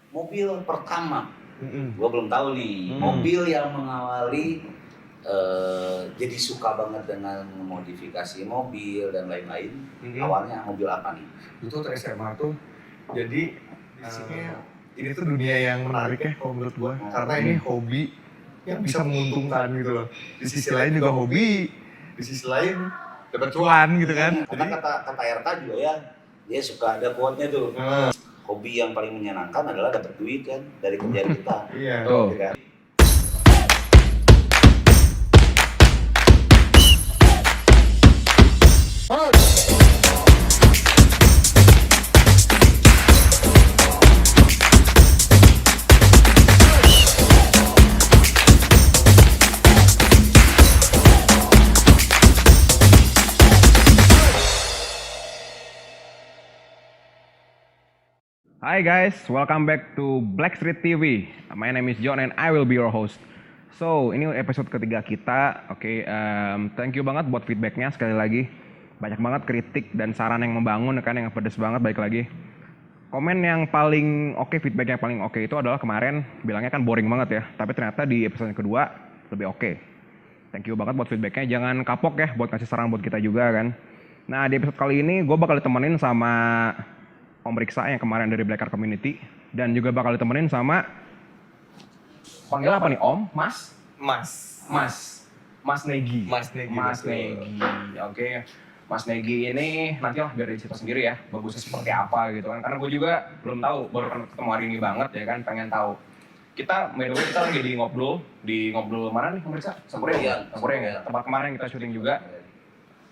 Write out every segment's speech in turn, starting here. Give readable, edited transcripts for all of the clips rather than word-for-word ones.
mobil pertama. Gua belum tahu nih, mobil yang mengawali jadi suka banget dengan memodifikasi mobil dan lain-lain. Awalnya mobil apa nih? Itu tuh SMA tuh, jadi ini tuh dunia yang menarik ya kalau menurut gua, karena ini hobi yang bisa menguntungkan gitu loh. Di sisi lain juga hobi, di sisi lain dapat cuan gitu kan. Karena kata RK juga ya, dia suka ada quote-nya tuh. Hobi yang paling menyenangkan adalah dapat duit kan dari kerjaan kita. Iya. Gitu kan? Hi guys, welcome back to Black Street TV. My name is John and I will be your host. So, ini episode ketiga kita. Oke, thank you banget buat feedbacknya sekali lagi. Banyak banget kritik dan saran yang membangun kan, yang pedes banget, baik lagi. Komen yang paling oke, feedback yang paling oke itu adalah kemarin bilangnya kan boring banget ya. Tapi ternyata di episode yang kedua lebih oke. Thank you banget buat feedbacknya. Jangan kapok ya buat kasih saran buat kita juga kan. Nah, di episode kali ini gue bakal ditemenin sama Om Riksa yang kemarin dari Black Car Community, dan juga bakal ditemenin sama panggil apa nih, Om? Mas Negi. Oke. Mas Negi ini nanti lah biar cerita sendiri ya, bagusnya seperti apa gitu kan. Karena gue juga belum tahu, baru kan ketemu hari ini banget ya kan, pengen tahu. Kita, by the way, kita lagi di ngobrol mana nih Om Riksa? Sampureng ya? Tempat kemarin kita syuting juga.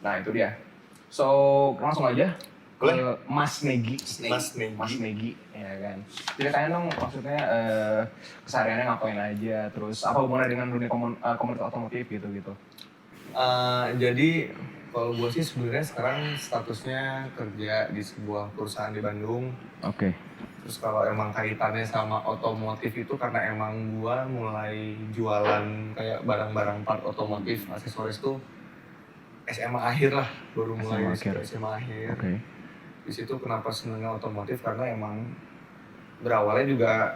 Nah itu dia. So, langsung aja. Mas Negi, ya kan. Ceritain dong, maksudnya kesehariannya ngapain aja, terus apa hubungannya dengan dunia komunitas otomotif gitu. Jadi kalau gue sih sebenarnya sekarang statusnya kerja di sebuah perusahaan di Bandung. Oke. Terus kalau emang kaitannya sama otomotif itu karena emang gue mulai jualan kayak barang-barang part otomotif, aksesoris tuh SMA akhir lah, baru mulai SMA akhir. Okay. Di situ kenapa senangnya otomotif karena emang berawalnya juga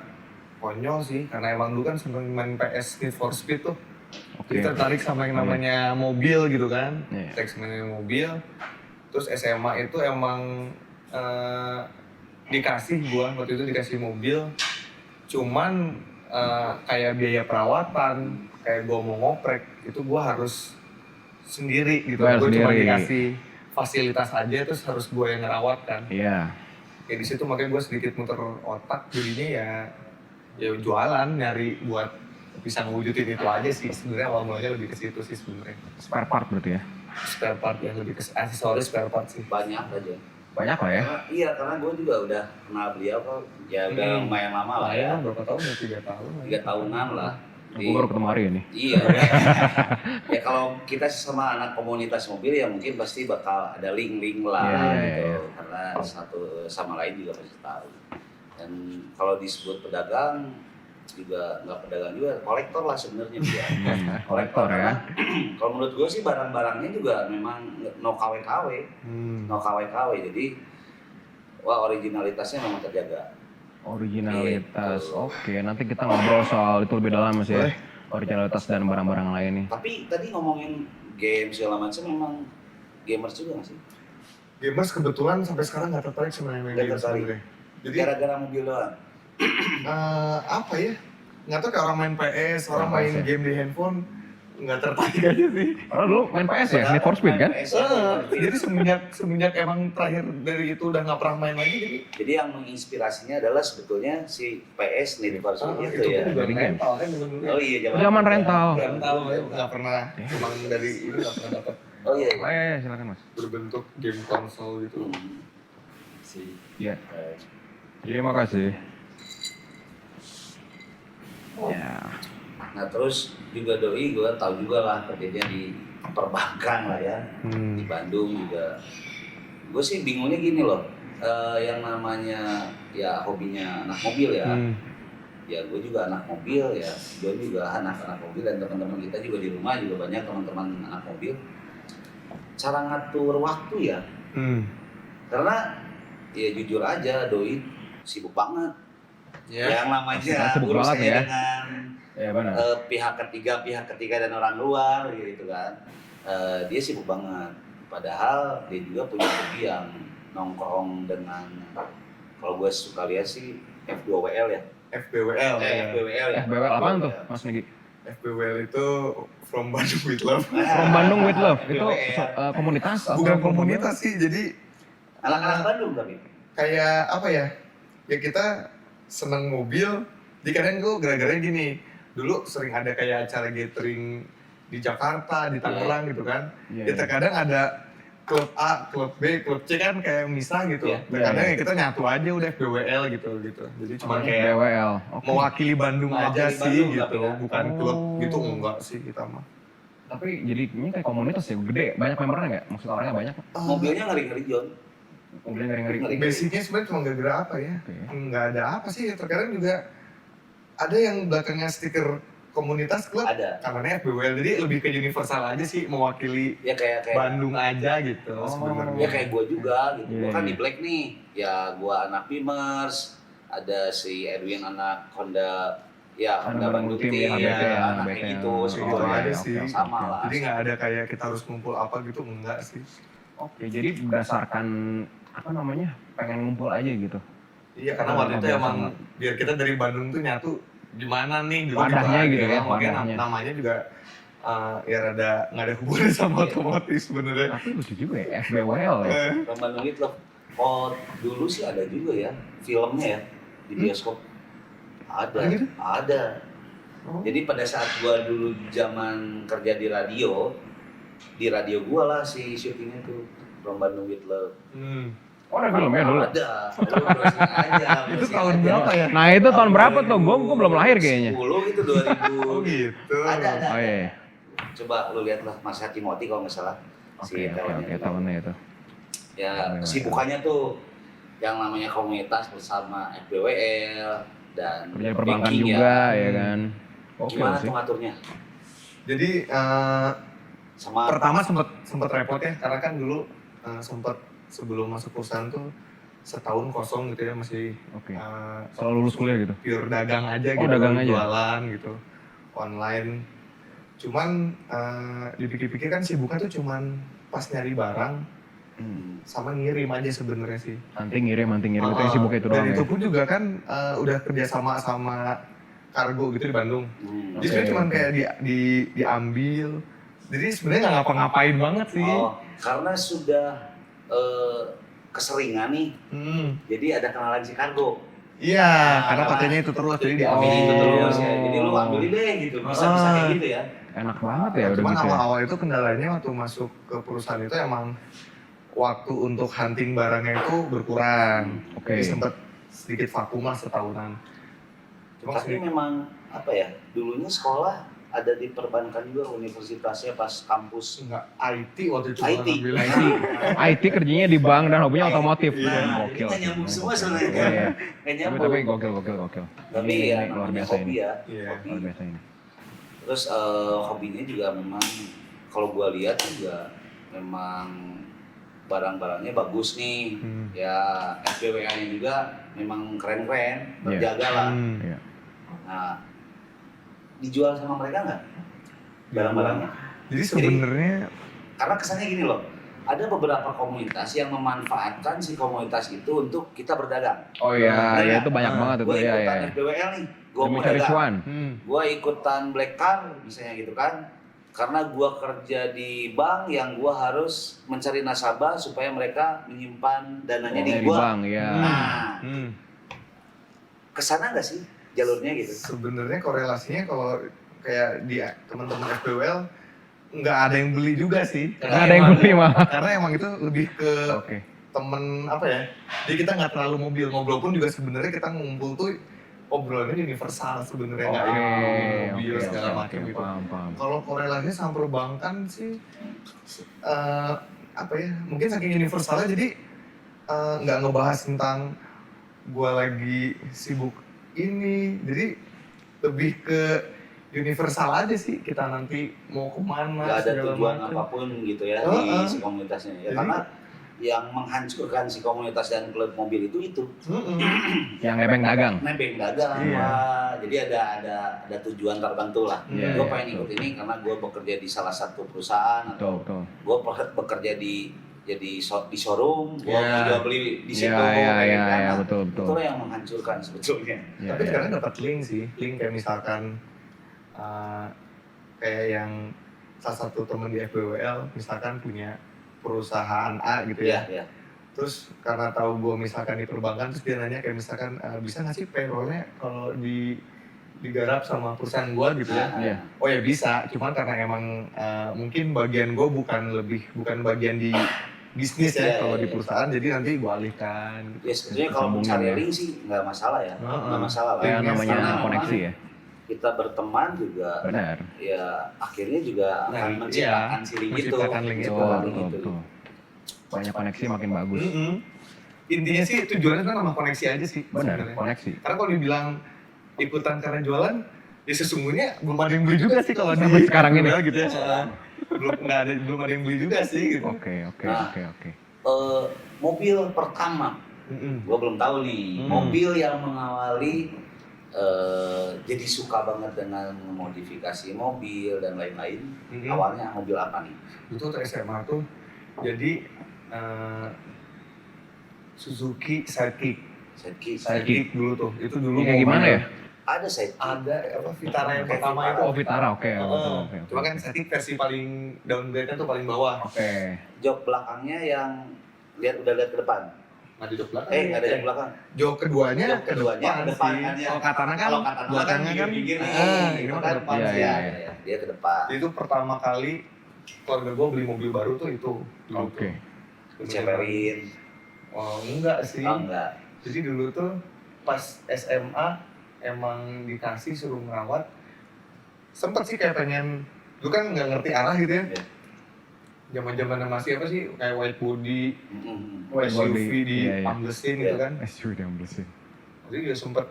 konyol sih, karena emang dulu kan seneng main PS Need for Speed tuh. Jadi tertarik sama yang namanya mobil gitu kan. Teks main mobil. Terus SMA itu emang waktu itu dikasih mobil. Cuman kayak biaya perawatan, kayak gua mau ngoprek, itu gua harus sendiri gitu. Gua cuma dikasih fasilitas aja, terus harus gue yang ngerawat kan. Iya. Ya di situ makanya gue sedikit muter otak, jadinya ya jualan, nyari buat bisa ngewujudin itu aja sih. Sebenarnya awal mulanya lebih ke situ sih sebenarnya. Spare part berarti ya? Spare part yang lebih ke aksesoris spare part sih. Banyak aja. Banyak lah ya? Iya, karena gue juga udah kenal beliau kok. Ya udah lumayan lama lah ya. Berapa tahun ya? 3 tahun. 3 tahunan lah. Gue baru ketemu hari ini. Iya. Ya kalau kita sama anak komunitas mobil ya mungkin pasti bakal ada link-link lah gitu. Karena satu sama lain juga pasti tahu. Dan kalau disebut pedagang juga nggak pedagang juga, kolektor lah sebenarnya dia. Kolektor ya. Kalau menurut gue sih barang-barangnya juga memang no KW-KW. No KW-KW. Jadi originalitasnya memang terjaga. Originalitas, oke. Nanti kita ngobrol soal itu lebih dalam sih ya. Originalitas dan barang-barang lain nih. Tapi tadi ngomongin game segala macam, memang gamers juga nggak sih? Gamers kebetulan sampai sekarang nggak tertarik sama main game sebenarnya. Jadi gara-gara mobil doang. Apa ya? Nggak tahu kayak orang main PS, orang main game di handphone. Nggak tertarik aja sih. Karena dulu main PS ya, Need for Speed kan? Jadi semenjak emang terakhir dari itu udah nggak pernah main lagi. Jadi yang menginspirasinya adalah sebetulnya si PS Need for Speed itu ya. Dari rental kan dulu. Oh iya, zaman rental. Rental nggak pernah, emang dari ini nggak pernah dapat. Oh iya. Silakan Mas. Berbentuk game konsol gitu. Iya. Terima kasih. Ya. Nah terus juga doi gue tahu juga lah kerjanya di perbankan lah ya. Di Bandung juga. Gue sih bingungnya gini loh, yang namanya ya hobinya anak mobil ya. Ya gue juga anak mobil ya, gue juga anak mobil dan teman-teman kita juga di rumah juga banyak teman-teman anak mobil. Cara ngatur waktu ya, karena ya jujur aja doi sibuk banget. Yang namanya Sibuk banget urusannya ya. dengan Ya benar. pihak ketiga dan orang luar gitu kan. Dia sibuk banget. Padahal dia juga punya hobi yang nongkrong dengan, kalau gue suka lihat sih F2WL ya. FBWL. FBWL ya. FBWL apaan tuh Mas Negi? FBWL itu From Bandung with Love. From Bandung with Love itu FBWL. komunitas? Bukan atau komunitas sih, jadi Anak-anak Bandung tapi. kayak apa ya? Ya kita seneng mobil. Jadi kadang gue gara-gara gini. Dulu sering ada kayak acara gathering di Jakarta, di Tangerang gitu kan. Iya, Ya iya. terkadang ada klub A, klub B, klub C kan kayak misah gitu. Iya. Terkadang Iya, ya kita nyatu aja udah FBWL gitu. Jadi cuma kayak BWL. Oke. mewakili Bandung Mewakili aja sih Bandung, gitu. tapi kan. Bukan klub Oh. gitu enggak sih kita mah. Tapi jadinya kayak komunitas ya, gede, banyak membernya nggak? Maksud orangnya banyak? Mobilnya ngeri-ngeri John. Mobilnya ngeri-ngeri. Ngeri. Basicnya sebenarnya cuma gara-gara apa ya? Oke. Nggak ada apa sih. Terkadang juga ada yang belakangnya stiker komunitas klub. Ada. Karena FBWL jadi lebih ke universal aja sih, mewakili Ya kayak Bandung aja gitu Oh. ya sebenarnya. kayak gue juga gitu. Iya, Gue kan iya. di Black nih. Ya gue anak Beamers, ada si Edwin anak Honda. Ya, Honda Honda Bandung Bandung Team, Team, ya, HBT, ya, anak HBT. kayak gitu, Oh, Gitu sebetulnya. aja iya, sih. oke, Sama oke. lah. Jadi nggak ada kayak kita harus ngumpul apa gitu, enggak sih. Oke, jadi berdasarkan apa namanya, pengen ngumpul aja gitu. Iya, karena waktu itu Biasa emang banget. biar kita dari Bandung tuh nyatu gimana nih dulu Wadahnya gitu ya, makanya wadahnya. namanya juga ya rada nggak ada hubungan sama Iya. otomotif sebenarnya. Tapi lucu juga ya, FBWL ya. From Bandung itu loh. Oh, dulu sih ada juga ya filmnya ya di bioskop. Ada, Ada gitu? ada. Oh. Jadi pada saat gua dulu zaman kerja di radio gua lah si syutingnya tuh From Bandung with Love. Oh ada filmnya dulu? Ada. Lu browsing aja. Itu browsing tahun aja. berapa ya? Nah itu tahun berapa tuh? Gue belum lahir kayaknya. 10 itu 2000. Oh gitu. Ada. Oh iya. Coba lu lihat lah Mas Timothy kalau nggak salah. Oke talentnya. tahunnya itu. Ya kesibukannya tuh yang namanya komunitas bersama FBWL dan Kerja di perbankan banking juga ya. ya kan. Oke Gimana sih. tuh ngaturnya? Jadi Sama pertama sempet repot ya karena kan dulu sempet sebelum masuk perusahaan tuh setahun kosong gitu ya masih Oke. eh, Selalu lulus kuliah gitu. pure dagang aja Oh, gitu, dagang aja. jualan gitu online. Cuman dipikir-pikir kan sibuknya tuh cuman pas nyari barang sama ngirim aja sebenarnya sih. Nanti ngirim itu yang sibuk itu doang Dan ya. itu pun juga kan udah kerja sama kargo gitu di Bandung. Jadi sebenarnya Oke, cuman oke. kayak diambil. Jadi sebenarnya nggak ngapa-ngapain banget sih. Oh, karena sudah keseringan nih. Jadi ada kenalan si kargo. Iya, karena karena pakainya itu terus jadi Ambil diambil. itu terus Oh. ya. Jadi lu ambilin deh gitu. Bisa kayak gitu ya. Enak banget ya udah Cuman gitu ya. awal-awal itu kendalanya waktu masuk ke perusahaan itu emang waktu untuk hunting barangnya itu berkurang. Oke. Jadi sempet sedikit vakum lah setahunan. Cuma Tapi memang apa ya? Dulunya sekolah ada di perbankan juga universitasnya pas kampus. nggak IT waktu itu IT. ngambilnya. IT kerjanya di bank dan hobinya otomotif. Nah, Gokil. ini nggak nyambung semua sebenarnya. Iya, iya. Nggak Tapi nyambung. gokil. Tapi Ini ya luar namanya biasa hobi ini. ya. Iya. Hobi. Luar biasa ini. Terus hobinya juga memang kalau gua lihat juga memang barang-barangnya bagus nih. Ya FBWA-nya juga memang keren-keren, terjaga lah. Iya. Nah, dijual sama mereka nggak barang-barangnya? Jadi sebenarnya Karena kesannya gini loh, ada beberapa komunitas yang memanfaatkan si komunitas itu untuk kita berdagang. Oh iya, Nah, ya itu banyak banget itu Gue ya ikutan ya. FBWL nih, gue Demi mau cari dagang. cuan. Gue ikutan Black Car misalnya gitu kan, karena gue kerja di bank yang gue harus mencari nasabah supaya mereka menyimpan dananya di Di gue. bank ya. Nah, kesana nggak sih jalurnya gitu? sebenarnya korelasinya kalau kayak di teman-teman FBWL nggak ada yang beli juga sih. Nggak ada yang beli mah. Karena emang itu lebih ke Oke. temen apa ya? Jadi kita nggak terlalu ngobrol pun juga sebenarnya kita ngumpul tuh obrolannya universal sebenarnya nggak yang mobil segala macam gitu. Paham. Kalau korelasinya sama perbankan sih apa ya? Mungkin saking universalnya jadi nggak ngebahas tentang gua lagi sibuk ini. Jadi lebih ke universal aja sih kita nanti mau kemana Nggak ada segala tujuan macam. apapun gitu ya Heeh. di si komunitasnya ya. Jadi- Karena yang menghancurkan si komunitas dan klub mobil itu. Yang nebeng dagang. Nebeng dagang. Iya. Wah, jadi ada tujuan tertentu lah. Iya, Gue iya, pengen ikut ini karena gue bekerja di salah satu perusahaan atau Betul. gue bekerja di showroom, gue Iya. jual beli di situ. Iya, betul. Itulah yang menghancurkan sebetulnya. Iya, Tapi iya. kadang dapat link sih, link kayak misalkan kayak yang salah satu temen di FBWL misalkan punya perusahaan A gitu ya. Iya. Terus karena tahu gue misalkan di perbankan, terus dia nanya kayak misalkan bisa nggak sih payroll-nya kalau digarap sama perusahaan gue gitu ya? Iya. Oh ya bisa, cuman karena emang mungkin bagian gue bukan bagian di bisnis ya Iya, kalau iya, di iya. perusahaan, jadi nanti gue alihkan. Ya sebetulnya kalau Sambungan mencari ya. link sih nggak masalah ya, nggak masalah lah. Ya Karena namanya memang koneksi ya. Kita berteman juga, Benar. ya akhirnya juga Nah, akan menciptakan si link itu. menciptakan link itu. Betul. Banyak koneksi makin bagus. Intinya sih tujuannya kan sama koneksi aja sih. Benar, sebenarnya. koneksi. Karena kalau dibilang ikutan karena jualan, ya sesungguhnya belum ada yang beli juga sih kalau Sampai sekarang ini. gitu ya. belum ada yang beli juga sih gitu. Oke. Mobil pertama, gue belum tahu nih, mobil yang mengawali jadi suka banget dengan modifikasi mobil dan lain-lain. Awalnya mobil apa nih? Itu tuh SMA tuh jadi Suzuki Sidekick. Sidekick dulu tuh. Itu dulu Ini kayak gimana ya? Ada saya. Ada Vitara yang Kayak pertama Vitara. itu. Oh, Vitara, oke. Cuma kan Sidekick versi paling downgrade-nya tuh paling bawah. Oke. Jok belakangnya yang udah lihat ke depan. Nah di jok belakang. Nggak ada jok belakang. Jok keduanya Jok keduanya ke depan sih. kan ya. Kalau katana kan Kalau katana belakangnya kan pinggir nih, ini gitu mah kan ke depan. depan. Iya. Ya, dia ke depan. Itu pertama kali keluarga gue beli mobil baru tuh itu. Dulu Oke. tuh. Ceperin. Oh enggak sih. Oh enggak. Jadi dulu tuh pas SMA emang dikasih suruh ngerawat. Sempet sih kayak pengen, lu kan nggak ngerti arah gitu ya. Iya. Zaman-zamannya masih apa sih kayak white body, White SUV body, di iya, iya. amblesin Iya. gitu kan. SUV yang bersih. Jadi juga sempet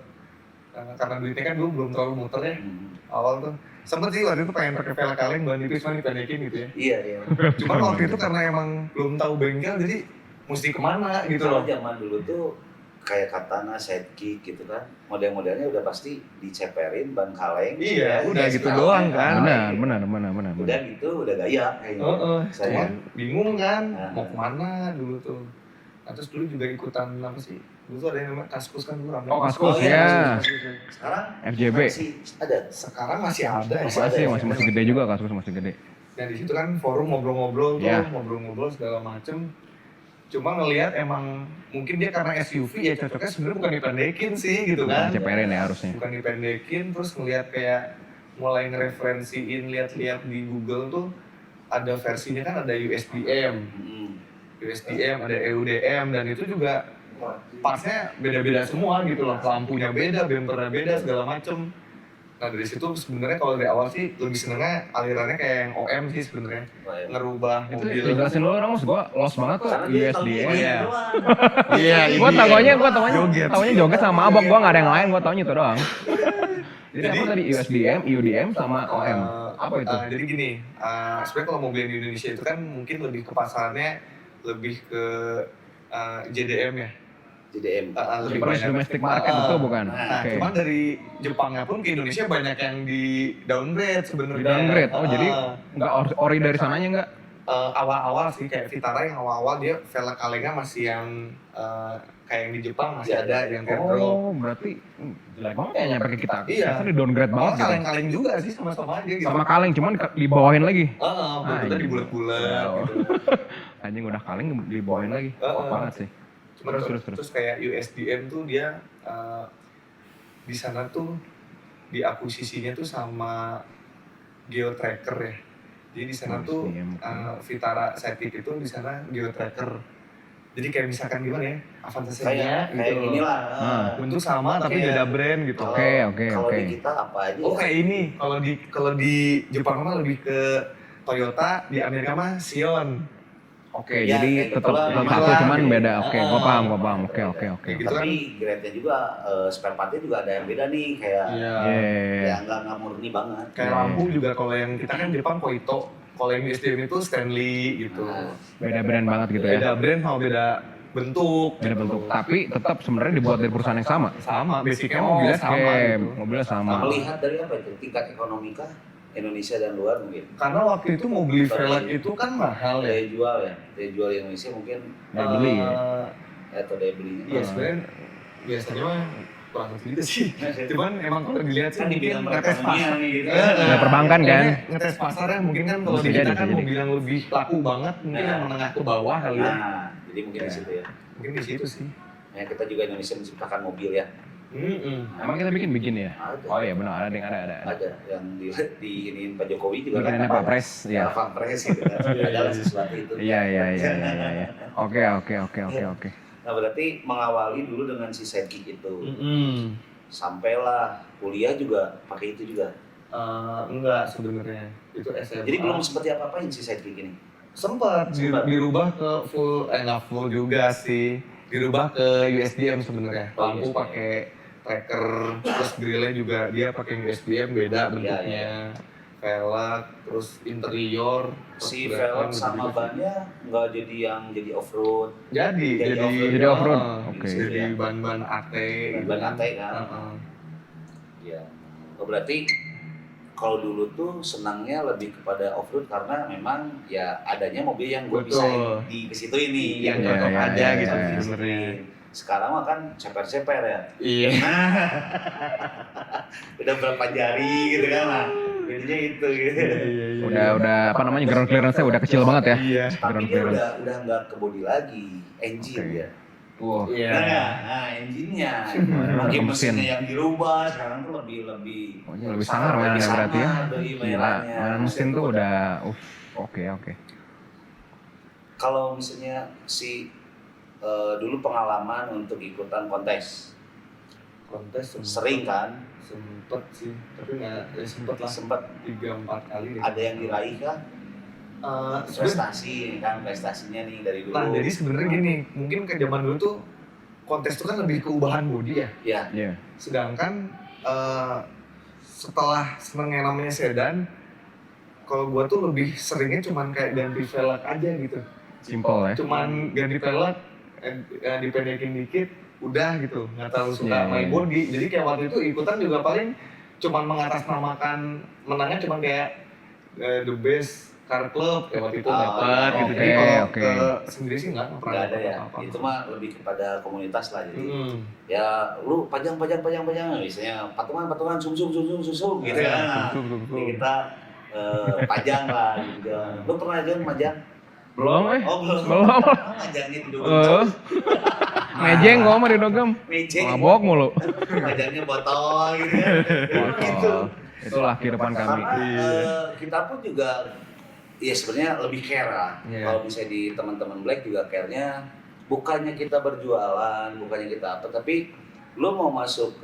karena duitnya kan dulu belum terlalu muter ya awal tuh. Sempet sih waktu itu pengen pakai velg kaleng ban nipis cuma dipendekin gitu ya. Iya. Cuma waktu itu karena emang belum tahu bengkel jadi mesti kemana gitu Kalau loh. zaman dulu tuh kayak katana, sidekick gitu kan, model-modelnya udah pasti diceperin ban kaleng. Iya, udah gitu Sekarang doang kan. Benar. Udah gitu, udah gaya kayaknya. Cuman bingung kan Nah. mau kemana dulu tuh. Nah, terus dulu juga ikutan apa sih? Dulu tuh ada yang namanya Kaskus kan dulu ramai. Oh, Kaskus, iya. ya. Sekarang FJB. masih ada. Sekarang masih ada ya. Masih gede juga kasus masih gede. Dan di situ kan forum ngobrol-ngobrol tuh, Iya. ngobrol-ngobrol segala macem. Cuma ngelihat emang mungkin dia karena SUV ya cocoknya sebenarnya bukan dipendekin sih gitu kan. Ceperin ya harusnya. Bukan dipendekin, terus ngelihat kayak mulai ngereferensiin lihat-lihat di Google tuh ada versinya kan ada USDM, ada EUDM dan itu juga partsnya beda-beda semua gitu loh, lampunya beda, bumpernya beda segala macem. Nah dari situ sebenarnya kalau dari awal sih lebih senengnya alirannya kayak yang OM sih sebenarnya, ngerubah Itu mobil. dijelasin dulu dong, Mas. Gua lost banget tuh Karena dia tahu USDM. ini Iya. doang. Iya, Gua taunya Joget. joget sama abang, gua nggak ada yang lain, gua taunya itu doang. Jadi apa tadi USDM, UDM sama OM? Apa itu? Jadi gini, sebenarnya kalau mobil di Indonesia itu kan mungkin lebih ke pasarnya lebih ke JDM ya. JDM. Lebih ke domestic market itu bukan? Nah, Oke. cuman dari Jepangnya pun ke Indonesia banyak yang di downgrade sebenarnya. Di downgrade. Oh, jadi nggak ori dari sananya nggak? Awal-awal sih kayak Vitara yang awal-awal dia velg kalengnya masih yang kayak yang di Jepang masih ada yang teardrop. Oh, berarti jelek banget ya pakai kita. Iya. Kita di downgrade banget gitu. Kaleng-kaleng juga sih sama-sama aja gitu. Sama kaleng, cuman dibawahin lagi. Bentuknya Anjing. dibulat-bulat Wow. gitu. Anjing udah kaleng dibawain lagi. Kok banget sih. Cuman Terus. terus kayak USDM tuh dia di sana tuh diakuisisinya tuh sama Geotracker ya. Jadi di sana tuh USDM, oke. Vitara Sidekick itu di sana Geotracker. Jadi kayak misalkan gimana ya? Avanza Kayak Xenia kayak gitu. inilah. Bentuk sama tapi Iya. beda brand gitu. Oke. Kalau di kita apa aja? Oh ya? kayak ini. Kalau di Jepang mah lebih ke Toyota, di Amerika mah Sion. Oke, Ya, jadi kayak tetap gitulah. satu cuman Gitu. beda. Oke, gua paham. Oke. Gitu kan. Tapi grade-nya juga spare part-nya juga ada yang beda nih, kayak Iya. Iya. ya nggak murni banget. Kayak Iya. lampu juga kalau yang kita kan Jepang Koito Kalau yang di SDM itu Stanley gitu. Beda brand banget gitu ya. Beda brand sama beda bentuk. Beda bentuk, tapi tetap sebenarnya dibuat dari perusahaan yang sama. Sama, basicnya mobilnya sama gitu. Mobilnya sama. Melihat dari apa itu? Tingkat ekonomi kah? Indonesia dan luar mungkin? Karena waktu itu mau beli velg itu kan mahal ya. Daya jual di Indonesia mungkin Daya beli ya? atau daya belinya. Iya sebenarnya biasanya mah kurang gitu sih. Cuman emang kalau dilihat sih Kan mungkin dibilang ngetes perekonomian pasar. nih gitu. Ya, perbankan kan? Ngetes pasarnya mungkin kan kalau Bisa di jadi, kita bisa kan jadi. mobil yang lebih laku banget mungkin yang menengah ke bawah kali ya. Nah, jadi mungkin di situ ya. Mungkin di situ sih. Ya kita juga Indonesia menciptakan mobil ya. Emang kita bikin ya? Ada. Oh iya benar, ada. Ada yang di iniin Pak Jokowi juga Bikinannya kan Pak Pres, ya. Pak Pres gitu kan. Adalah sesuatu itu. Iya. Oke. Nah, berarti mengawali dulu dengan si sidekick itu. Sampailah kuliah juga pakai itu juga. Enggak sebenarnya itu SMA. Jadi belum seperti apa-apain si sidekick ini. sempat dirubah ke full, nggak full juga sih, dirubah ke USDM sebenarnya. Lampu pakai tracker, terus grillnya juga dia pakai USDM beda bentuknya. Velg, terus interior. Si velg sama bannya nggak jadi off road. Jadi off-road. Oke. Jadi ban-ban AT. Ban AT kan. Ya. Oh, berarti kalau dulu tuh senangnya lebih kepada off road karena memang ya adanya mobil yang gue bisa di ke situ ini yang cocok aja gitu sebenarnya. Sekarang mah kan ceper-ceper ya. Iya. Udah berapa jari gitu kan lah. Jadinya itu gitu. Udah apa namanya, ground clearance-nya udah kecil banget ya. Iya. Tapi dia udah nggak ke body lagi, engine ya. Wow. Iya. Nah, engine-nya. Mungkin mesinnya yang dirubah, sekarang tuh lebih Lebih sangar mainannya berarti ya. Gila, mainan mesin tuh udah oke. Kalau misalnya si dulu pengalaman untuk ikutan kontes sering kan? Sempet sih, tapi nggak sempet lah. Sempet 3-4 kali deh. ada yang diraih kan? Prestasinya nih dari dulu. Nah, jadi sebenarnya gini, mungkin ke zaman dulu tuh kontes itu kan lebih keubahan bodi ya. Ya. Iya. Sedangkan setelah seneng yang namanya sedan, kalau gua tuh lebih seringnya cuman kayak ganti velg aja gitu. Simple ya. Cuman ganti velg, dipendekin dikit, udah gitu. Nggak terlalu suka main body. Jadi kayak waktu itu ikutan juga paling cuman mengatasnamakan menangnya cuman kayak the best car club kayak waktu itu dapat gitu. Jadi kalau sendiri sih nggak pernah ada ya. apa-apa. Itu mah lebih kepada komunitas lah jadi. Ya lu pajang misalnya patungan sum gitu kan. Jadi kita pajang lah gitu. Lu pernah aja majang? Belum. Belum. Majangnya di Dogem. Mejeng gua mah di Dogem. Mejeng. Mabok mulu. Majangnya botol gitu ya. Gitu. Itulah kehidupan kami. Karena kita pun juga ya sebenarnya lebih care lah. Kalau misalnya di teman-teman Black juga care-nya bukannya kita berjualan, bukannya kita apa, tapi lo mau masuk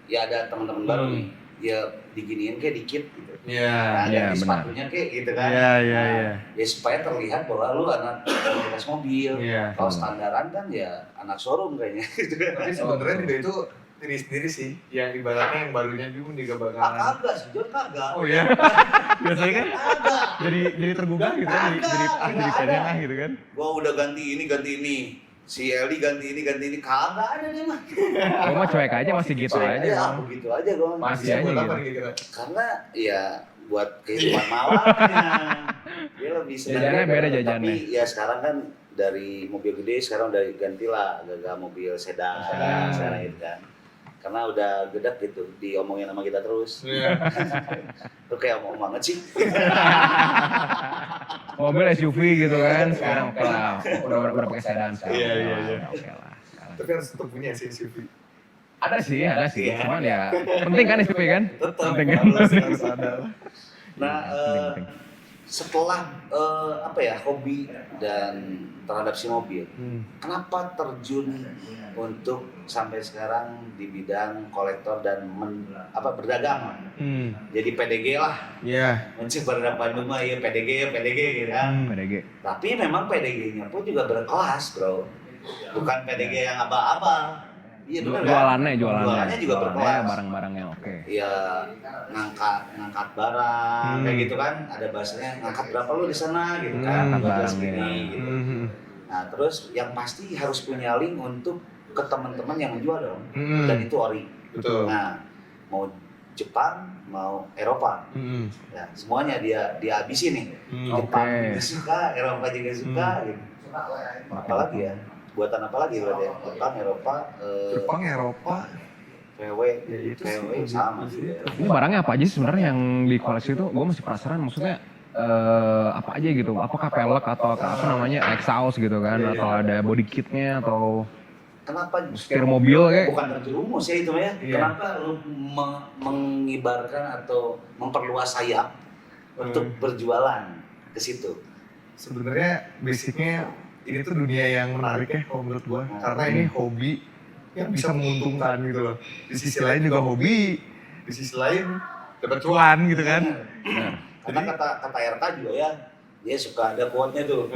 ya ada teman-teman baru nih, ya diginiin kayak dikit gitu. Iya. Ganti sepatunya kayak gitu kan. Iya. Ya supaya terlihat bahwa lu anak komunitas mobil. Kalau standaran kan ya anak showroom kayaknya. Tapi sebenarnya juga itu diri sendiri sih, yang ibaratnya yang barunya juga bakalan. Kagak sih, John kagak. Oh iya. Biasanya kan jadi tergugah gitu kan, jadi pengen gitu kan. Gua udah ganti ini. Si Eli ganti ini, kagak ada dia mah. Gua mah cuek aja, masih gitu aja. Ya, begitu aja gua. Masih aja gitu. Karena ya buat kehidupan malamnya. Dia lebih senang. Jajannya beda jajannya. Tapi ya sekarang kan dari mobil gede sekarang udah gantilah agak mobil sedan sekarang gitu kan. Karena udah gedek gitu, diomongin sama kita terus. Lu kayak omong banget sih. Mobil SUV gitu kan, sekarang oke lah, udah pakai sedan sekarang. Iya. Oke lah. Tapi harus tetap punya sih SUV. Ada sih, cuman ya penting kan SUV kan? Tetap Penting kan? Harus ada. Nah, Penting. setelah hobi dan terhadap si mobil, kenapa terjun untuk sampai sekarang di bidang kolektor dan berdagang? Jadi PDG lah. Iya. Mencoba Bandung mah ya PDG gitu kan. PDG. Tapi memang PDG-nya pun juga berkelas, bro. Bukan PDG yang aba-aba. Iya benar kan? Jualannya juga berkelas. Barang-barangnya oke. Iya, ngangkat barang kayak gitu kan, ada bahasanya ngangkat berapa lu di sana gitu kan, barang segini gitu. Nah terus yang pasti harus punya link untuk ke teman-teman yang menjual dong, dan itu ori. Betul. Nah mau Jepang, mau Eropa, ya semuanya dia habisin nih. Jepang juga suka, Eropa juga suka gitu. Apalagi ya, buatan apa lagi berarti ya? Jepang, Eropa, VW, VW sama sih. Ini barangnya apa aja sih sebenarnya yang di koleksi itu? Gue masih penasaran, maksudnya apa aja gitu? Apakah pelek atau apa namanya exhaust gitu kan? Atau ada body kitnya atau kenapa setir mobil kayak? Bukan terjerumus ya itu ya. Kenapa lu mengibarkan atau memperluas sayap untuk berjualan ke situ? Sebenarnya basicnya ini tuh dunia yang menarik ya kalau menurut gua, karena ini hobi yang bisa menguntungkan gitu loh. Di sisi lain juga hobi, di sisi lain dapat cuan gitu kan. Karena kata RK juga ya, dia suka ada quote-nya tuh.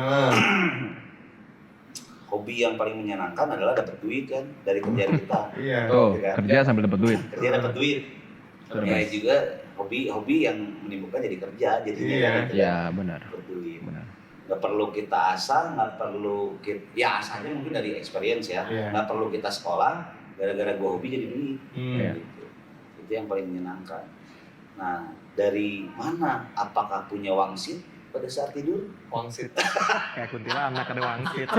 Hobi yang paling menyenangkan adalah dapat duit kan dari kerjaan kita. Iya. Tuh, kan? kerja sambil dapat duit. Kerja dapat duit. Ya juga hobi yang menimbulkan jadi kerja jadinya. Iya, benar. Berduit. Benar. Nggak perlu kita asal, nggak perlu kita, ya asalnya mungkin dari experience ya. Nggak perlu kita sekolah, gara-gara gua hobi jadi duit. Gitu. Itu yang paling menyenangkan. Nah, dari mana? Apakah punya wangsit pada saat tidur? Wangsit. Kayak kuntilanak ada wangsit.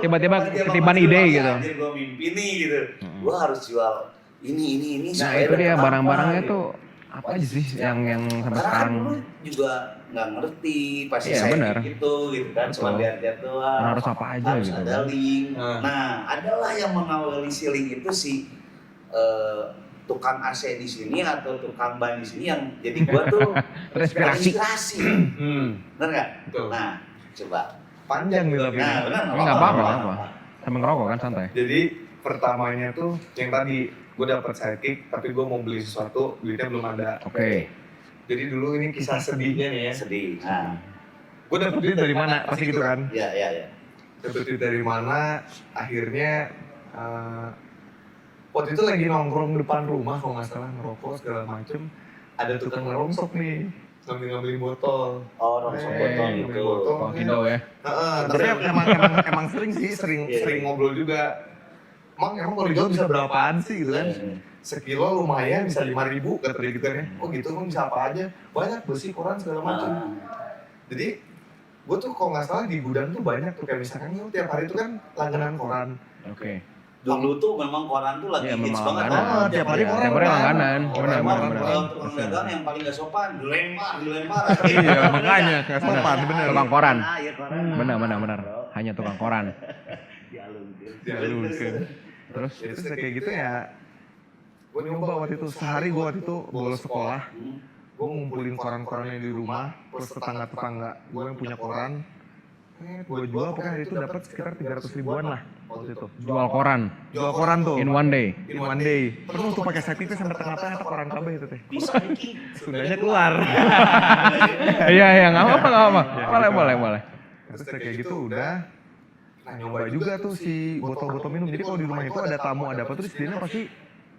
Tiba-tiba ketiban ide gitu. Jadi gua mimpi nih gitu. Gua harus jual ini. Nah itu dia barang-barangnya tuh apa aja sih yang sampai sekarang? Karena dulu juga nggak ngerti pasti saya benar. gitu kan, cuma lihat-lihat doang. Harus apa aja harus gitu. ada link. Nah, adalah yang mengawali si link itu si tukang AC di sini atau tukang ban di sini yang jadi gua tuh terinspirasi. Benar nggak? Nah, coba. Panjang nih tapi. Nah, benar Nggak apa-apa. Sambil ngerokok kan santai. Jadi pertamanya tuh yang tadi gue dapet sidekick, tapi gue mau beli sesuatu, duitnya belum ada. Oke. Jadi dulu ini kisah sedihnya nih ya. Sedih. Nah, Gue dapet duit dari mana? Pasti gitu kan? Iya. Dapet duit dari mana? Akhirnya waktu itu lagi nongkrong depan rumah kalau nggak salah, ngerokok segala macem. Ada tukang rongsok nih, ngambil botol. Oh, rongsok botol itu. Kindo ya. Tapi emang sering sih, sering ngobrol juga. Emang kalau dijual bisa berapaan sih gitu kan? Sekilo lumayan bisa 5.000 kata dia gitu kan ya. Oh gitu emang bisa apa aja? Banyak besi, koran segala macam. Jadi gue tuh kalau nggak salah di gudang tuh banyak tuh, kayak misalkan lu tiap hari tuh kan langganan koran. Oke. Dulu tuh memang koran tuh lagi hits banget. Tiap hari koran. Tiap hari langganan. Benar. Tukang dagang yang paling nggak sopan, dilempar. Iya makanya nggak sopan bener. Tukang koran. Iya, koran. Benar. Hanya tukang koran. Dialurkan. Terus itu kayak gitu ya. Gue nyoba waktu itu, sehari gue waktu itu bolos sekolah. Gue ngumpulin koran-korannya di rumah, terus tetangga-tetangga gue yang punya koran. Gue jual, pokoknya hari itu dapat sekitar 300 ribuan lah waktu itu. Jual koran. Jual koran tuh. In one day. Terus tuh pakai set itu sampai tengah-tengah koran kabeh itu teh. Bisa bikin. Sudahnya keluar. Iya, nggak apa-apa. Boleh. Terus kayak gitu udah. Nah nyoba juga tuh si botol-botol minum. Jadi kalau di rumah itu ada tamu, ada apa tuh disediain pasti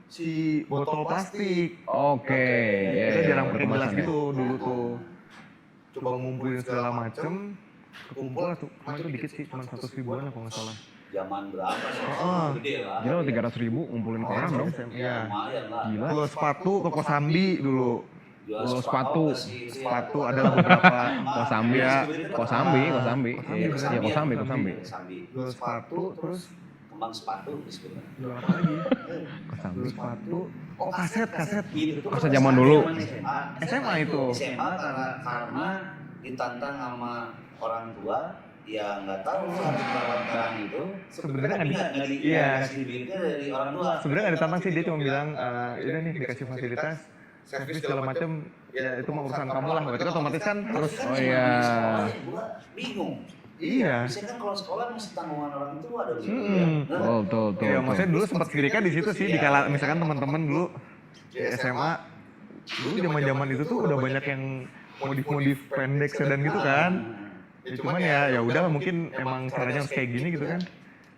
si botol plastik. Oke. Kita jarang pakai gelas gitu dulu tuh. Coba ngumpulin segala macem. Kekumpul lah tuh, cuma itu dikit sih, cuma 100 ribuan lah kalau nggak salah. Zaman berapa sih? Gede lah. Gila 300 ribu ngumpulin koran dong. Iya. Lumayan lah. Gila. Jual sepatu ke Kosambi dulu. Jual Sepatu adalah beberapa. Kosambi. Iya, Kosambi. Jual sepatu, terus kembang sepatu sebenarnya. jual apa lagi? Kosambi. Jual sepatu. Oh kaset. Kaset zaman dulu. SMA itu. SMA karena ditantang sama orang tua ya nggak tahu harus barang itu Sebenarnya nggak dikasih duitnya dari orang tua. Sebenarnya nggak ditantang sih, dia cuma bilang udah nih dikasih fasilitas, servis segala macam, ya itu mah urusan kamu lah. Berarti otomatis kan harus. Oh iya. Gua bingung. Iya. Biasanya kan kalau sekolah masih tanggungan orang tua ada gitu. Betul. Iya, maksudnya dulu sempat kirikan di situ sih, di kala misalkan teman-teman dulu di SMA, dulu zaman itu tuh udah banyak yang modif pendek sedan gitu kan. Ya cuman ya udah mungkin emang caranya harus kayak gini gitu kan.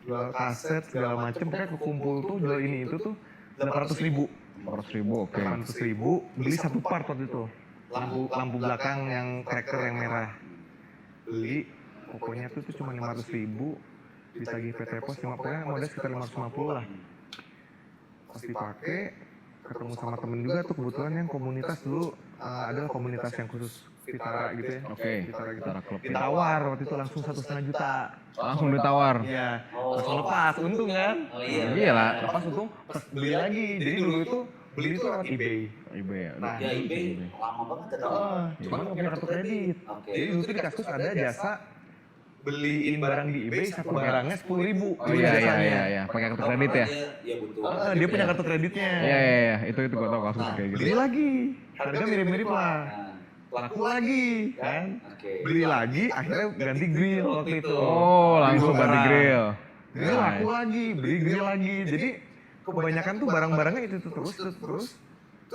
jual kaset segala macem, pokoknya kekumpul tuh jual ini itu tuh 800.000. 400.000, oke. 800.000 beli satu part waktu itu. Lampu belakang yang tracker yang merah. Beli, pokoknya tuh cuma 500.000, ditagih PT Pos, pokoknya modal sekitar 550 lah. Pas dipakai, ketemu sama temen juga tuh kebetulan yang komunitas dulu adalah komunitas yang khusus Vitara gitu ya. Oke, Vitara gitu. Vitara Club. Ditawar waktu itu langsung 1,5 juta. Langsung ditawar. Iya, langsung lepas, untung kan? Oh iya. Iya lah. Lepas untung, beli lagi. Jadi dulu itu beli itu lewat eBay. eBay ya. Nah, Ya eBay lama banget ya. Cuman nggak punya kartu kredit. Oke. Jadi dulu tuh di Kaskus ada jasa beliin barang di eBay satu barangnya 10.000. Oh iya. Pakai kartu kredit ya. Iya betul. Dia punya kartu kreditnya. Iya. Itu gua tahu kasus kayak gitu. Beli lagi. Harga mirip-mirip lah. Nah, Laku lagi kan. oke. Beli lagi akhirnya ganti grill waktu itu. Oh, langsung ganti grill. Grill laku lagi, beli grill lagi. Jadi kebanyakan tuh barang-barangnya itu terus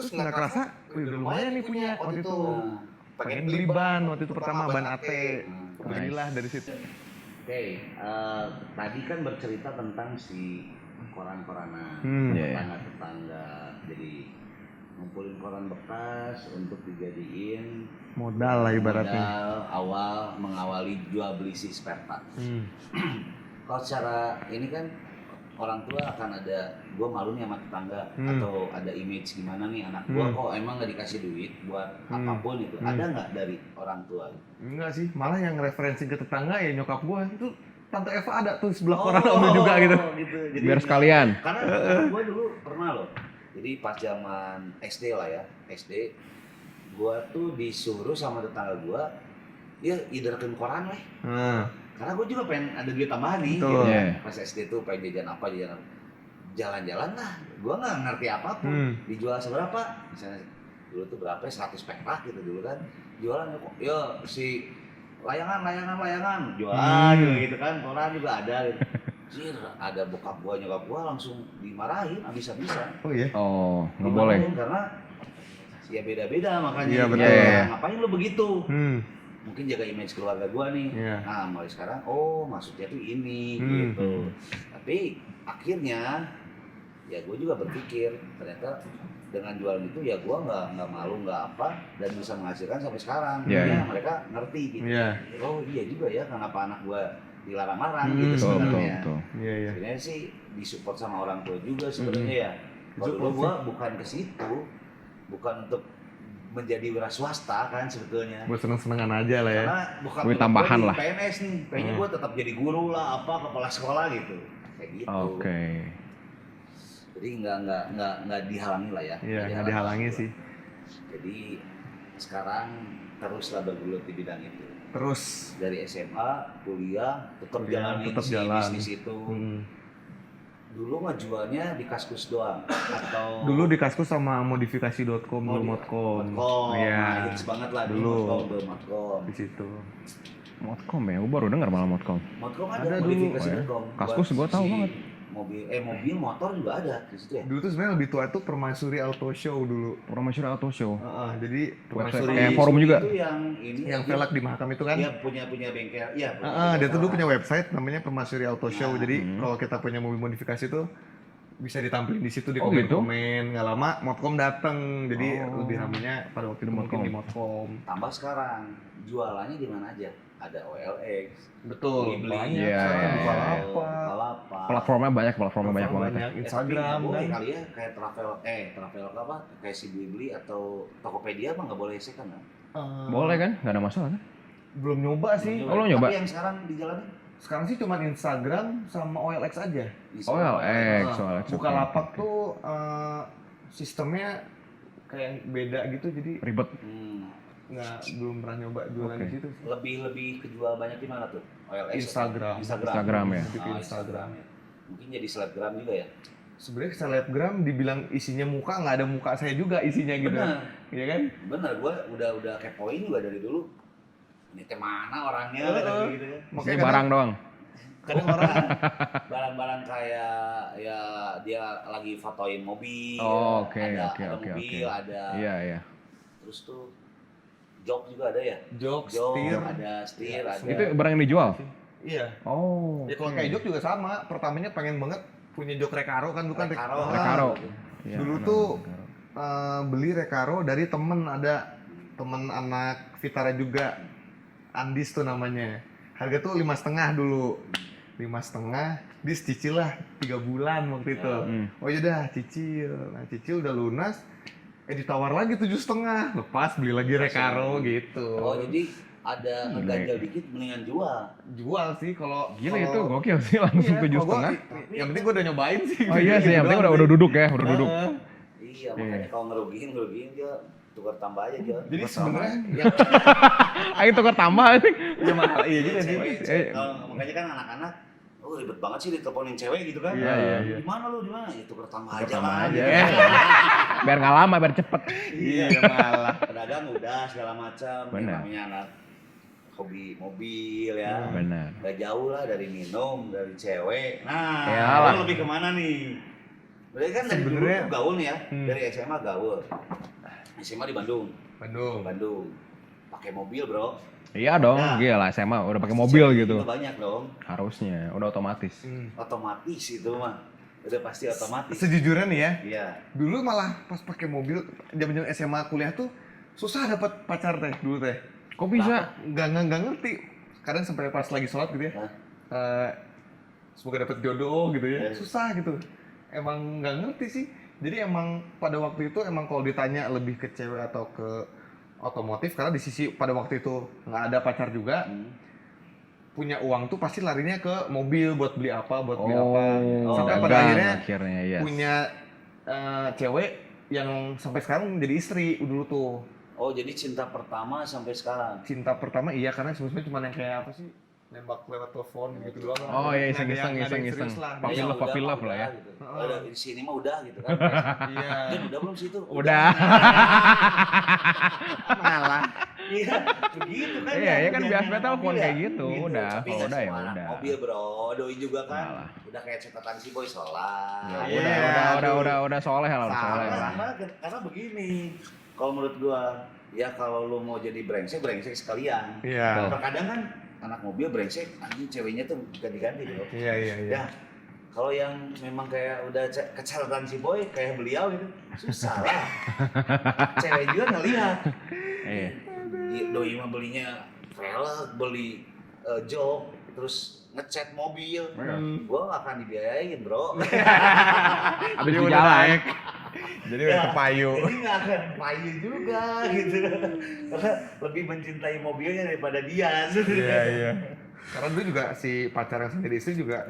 nggak kerasa, wih udah lumayan nih punya waktu itu. Pengen beli ban waktu itu pertama ban AT. Belilah dari situ. Oke, tadi kan bercerita tentang si koran-koranan, Iya. tetangga-tetangga. Jadi ngumpulin koran bekas untuk dijadiin Modal lah ibaratnya. modal awal mengawali jual beli si spare part. Kalau secara ini kan orang tua akan ada, gue malu nih sama tetangga atau ada image gimana nih anak gue kok emang nggak dikasih duit buat apapun itu. Ada nggak dari orang tua? Enggak sih, malah yang referensi ke tetangga ya nyokap gua itu Tante Eva ada tuh sebelah koran Om juga gitu. Jadi Biar sekalian. Karena gue dulu pernah loh. Jadi pas zaman SD lah ya, SD, gue tuh disuruh sama tetangga gue, ya iderkeun koran weh. Karena gue juga pengen ada duit tambahan nih. Betul. Gitu. Yeah. Pas SD tuh pengen jajan apa, jalan-jalan lah. Gue nggak ngerti apapun. Dijual seberapa? Misalnya dulu tuh berapa? 100 perak gitu dulu kan. Jualan ya si layangan jualan gitu kan, koran juga ada gitu. Jir, ada bokap gua nyokap gua langsung dimarahin habis-habisan. Oh iya. Oh, nggak boleh. Karena ya beda-beda makanya. Iya, betul. Iya. Ngapain lu begitu? Hmm. Mungkin jaga image keluarga gua nih. Iya. Nah, mulai sekarang maksudnya tuh ini gitu. Tapi akhirnya ya gua juga berpikir ternyata dengan jualan itu ya gua nggak malu nggak apa dan bisa menghasilkan sampai sekarang. Iya, Ya, iya. mereka ngerti gitu. Iya. Oh iya juga ya kenapa anak gua dilarang-larang gitu Betul, sebenarnya. betul. Iya, iya. Sebenarnya sih disupport sama orang tua juga sebenarnya ya. Kalau dulu gua bukan ke situ, bukan untuk menjadi wira swasta kan sebetulnya. Buat seneng-senengan aja lah ya. Karena bukan Duit tambahan lah. PNS nih, pengennya gua tetap jadi guru lah, apa kepala sekolah gitu. Kayak gitu. Oke. Jadi nggak dihalangi lah ya. Iya, nggak dihalangi sih. Jadi sekarang teruslah bergelut di bidang itu. Terus Dari SMA, kuliah, tetap jalanin tetap si jalan. bisnis itu. Dulu mah jualnya di Kaskus doang atau dulu di Kaskus sama modifikasi.com dulu Modcom. Iya. Hits banget lah Dulu. Modcom. Di situ. Modcom ya, gue baru dengar malah Modcom. Modcom Ada ada dulu. modifikasi.com. Kaskus gua tahu banget. Mobil motor juga ada di situ ya. Dulu tuh sebenarnya lebih tua tuh Permaisuri Auto Show dulu. Permaisuri Auto Show. Jadi Website Permaisuri kayak forum juga. Itu yang ini yang velg di Mahakam itu kan. Iya, punya bengkel. Iya. Dia tuh dulu punya website namanya Permaisuri Auto Show. Jadi kalau kita punya mobil modifikasi tuh bisa ditampilin di situ di Oh, gitu? komen-komen. Nggak lama Modcom dateng. Jadi lebih ramenya pada waktu itu mungkin Modcom. di Modcom. Tambah sekarang jualannya di mana aja? Ada OLX. Betul. Beli-beli. Banyak. Iya, Sekarang iya, Bukalapak. Bukalapak. Platformnya banyak banget. Banyak. Instagram boleh kan. kali ya kayak travel apa? Kayak si Blibli atau Tokopedia mah nggak boleh second kan? Boleh kan? Nggak ada masalah kan? Belum nyoba sih. Oh, lo nyoba? Tapi yang sekarang dijalanin Sekarang sih cuma Instagram sama OLX aja. OLX. Bukalapak tuh sistemnya kayak beda gitu, jadi Ribet. belum pernah nyoba jualan Oke. di situ. Lebih kejual banyak di mana tuh? OLX. Instagram. Instagram ya. Lebih ke Instagram. ya. Mungkin jadi selebgram juga ya. Sebenarnya selebgram dibilang isinya muka, nggak ada muka saya juga isinya gitu. Benar. Iya kan? Bener, gua udah kepoin juga dari dulu. Ini teh mana orangnya gitu kan. Ini barang doang. Kadang orang Barang-barang kayak ya dia lagi fotoin mobil. Oh, oke, ada oke. mobil, ada Iya. terus tuh jok juga ada ya. jok, Jok, setir. ada setir, ada. Itu barang yang dijual? Iya. Oh. Ya kalau kayak jok juga sama. Pertamanya pengen banget punya jok Recaro kan, bukan Recaro. Iya, dulu benar, tuh Recaro. beli Recaro dari temen, ada temen anak Vitara juga, Andis tuh namanya. Harga tuh 5,5 dulu, 5,5, dis cicil lah 3 bulan waktu itu. Oh yaudah cicil, nah cicil udah lunas, ditawar lagi 7,5, lepas beli lagi Recaro gitu. Oh jadi ada ngeganjal dikit mendingan jual Sih kalau Gila itu gokil sih langsung iya, 7,5. yang penting gue udah nyobain sih. Oh iya sih, yang penting udah duduk ya, udah duduk. Iya makanya kalau ngerugiin dia tukar tambah aja dia. Jadi sebenarnya yang Ayo tukar tambah sih. ya mahal, iya juga sih. Kalau makanya kan anak-anak ribet banget sih diteleponin cewek gitu kan. Iya. Di mana lu? Di mana? Ya tukar tambah aja Tambah lah. aja. Biar nggak lama, biar cepet. Iya malah. Pedagang udah segala macam. Benar. Namanya anak hobi mobil ya. Benar. Gak jauh lah dari minum, dari cewek. Nah, Yalah. lu lebih kemana nih? Berarti kan dari dulu Sebenarnya- tuh gaul nih ya. Dari SMA gaul. SMA di Bandung. Bandung. Pakai mobil, Bro. Iya dong, Nah. gila SMA udah pakai mobil Cewek gitu. juga banyak dong. Harusnya, udah otomatis. Otomatis itu mah. Udah pasti otomatis. Sejujurnya nih ya, Iya. dulu malah pas pakai mobil zaman SMA kuliah tuh susah dapat pacar teh dulu teh. Kok bisa? Nggak ngerti. Kadang sampai pas lagi sholat gitu ya. Hah? Semoga dapet jodoh gitu ya. Iya. Susah gitu. Emang nggak ngerti sih. Jadi emang pada waktu itu emang kalau ditanya lebih ke cewek atau ke otomotif, karena di sisi pada waktu itu nggak ada pacar juga, punya uang tuh pasti larinya ke mobil buat beli apa, beli apa. Sampai pada dagang akhirnya ya. punya cewek yang sampai sekarang jadi istri dulu tuh. Oh, jadi cinta pertama sampai sekarang. Cinta pertama iya, karena sebelumnya cuma yang kayak apa sih, nembak lewat telepon gitu doang. Oh iya, Nggak ada yang iseng. serius lah. Puppy Yang love, puppy udah love mah lah ya. udah gitu. Udah di sini mah udah gitu kan. Iya. Dan udah belum sih itu? Udah. Malah. Iya, begitu kan. Iya, ya kan Jangan biasa telepon mobil kayak gitu. Udah, Tapi kalau nggak udah ya semua anak udah. mobil, Bro. Doi juga kan. Malah. Udah kayak catatan si Boy sholat. Ya, udah soleh lah, soleh lah. Karena begini. Kalau menurut gua, ya kalau lu mau jadi brengsek sekalian. Iya. Terkadang kan anak mobil brengsek, anjing ceweknya tuh ganti-ganti bro. Iya. Ya, kalau yang memang kayak udah kecelakaan si Boy, kayak beliau gitu, susah lah. Cewek juga ngelihat. Iya. Doi mah belinya velg, beli jok, terus ngecat mobil. Gua gak akan dibiayain bro. Abis di jalan. Jadi udah kepayu. Jadi gak akan payu juga gitu. Karena lebih mencintai mobilnya daripada dia. Iya. Karena dulu juga si pacar yang sendiri istri juga.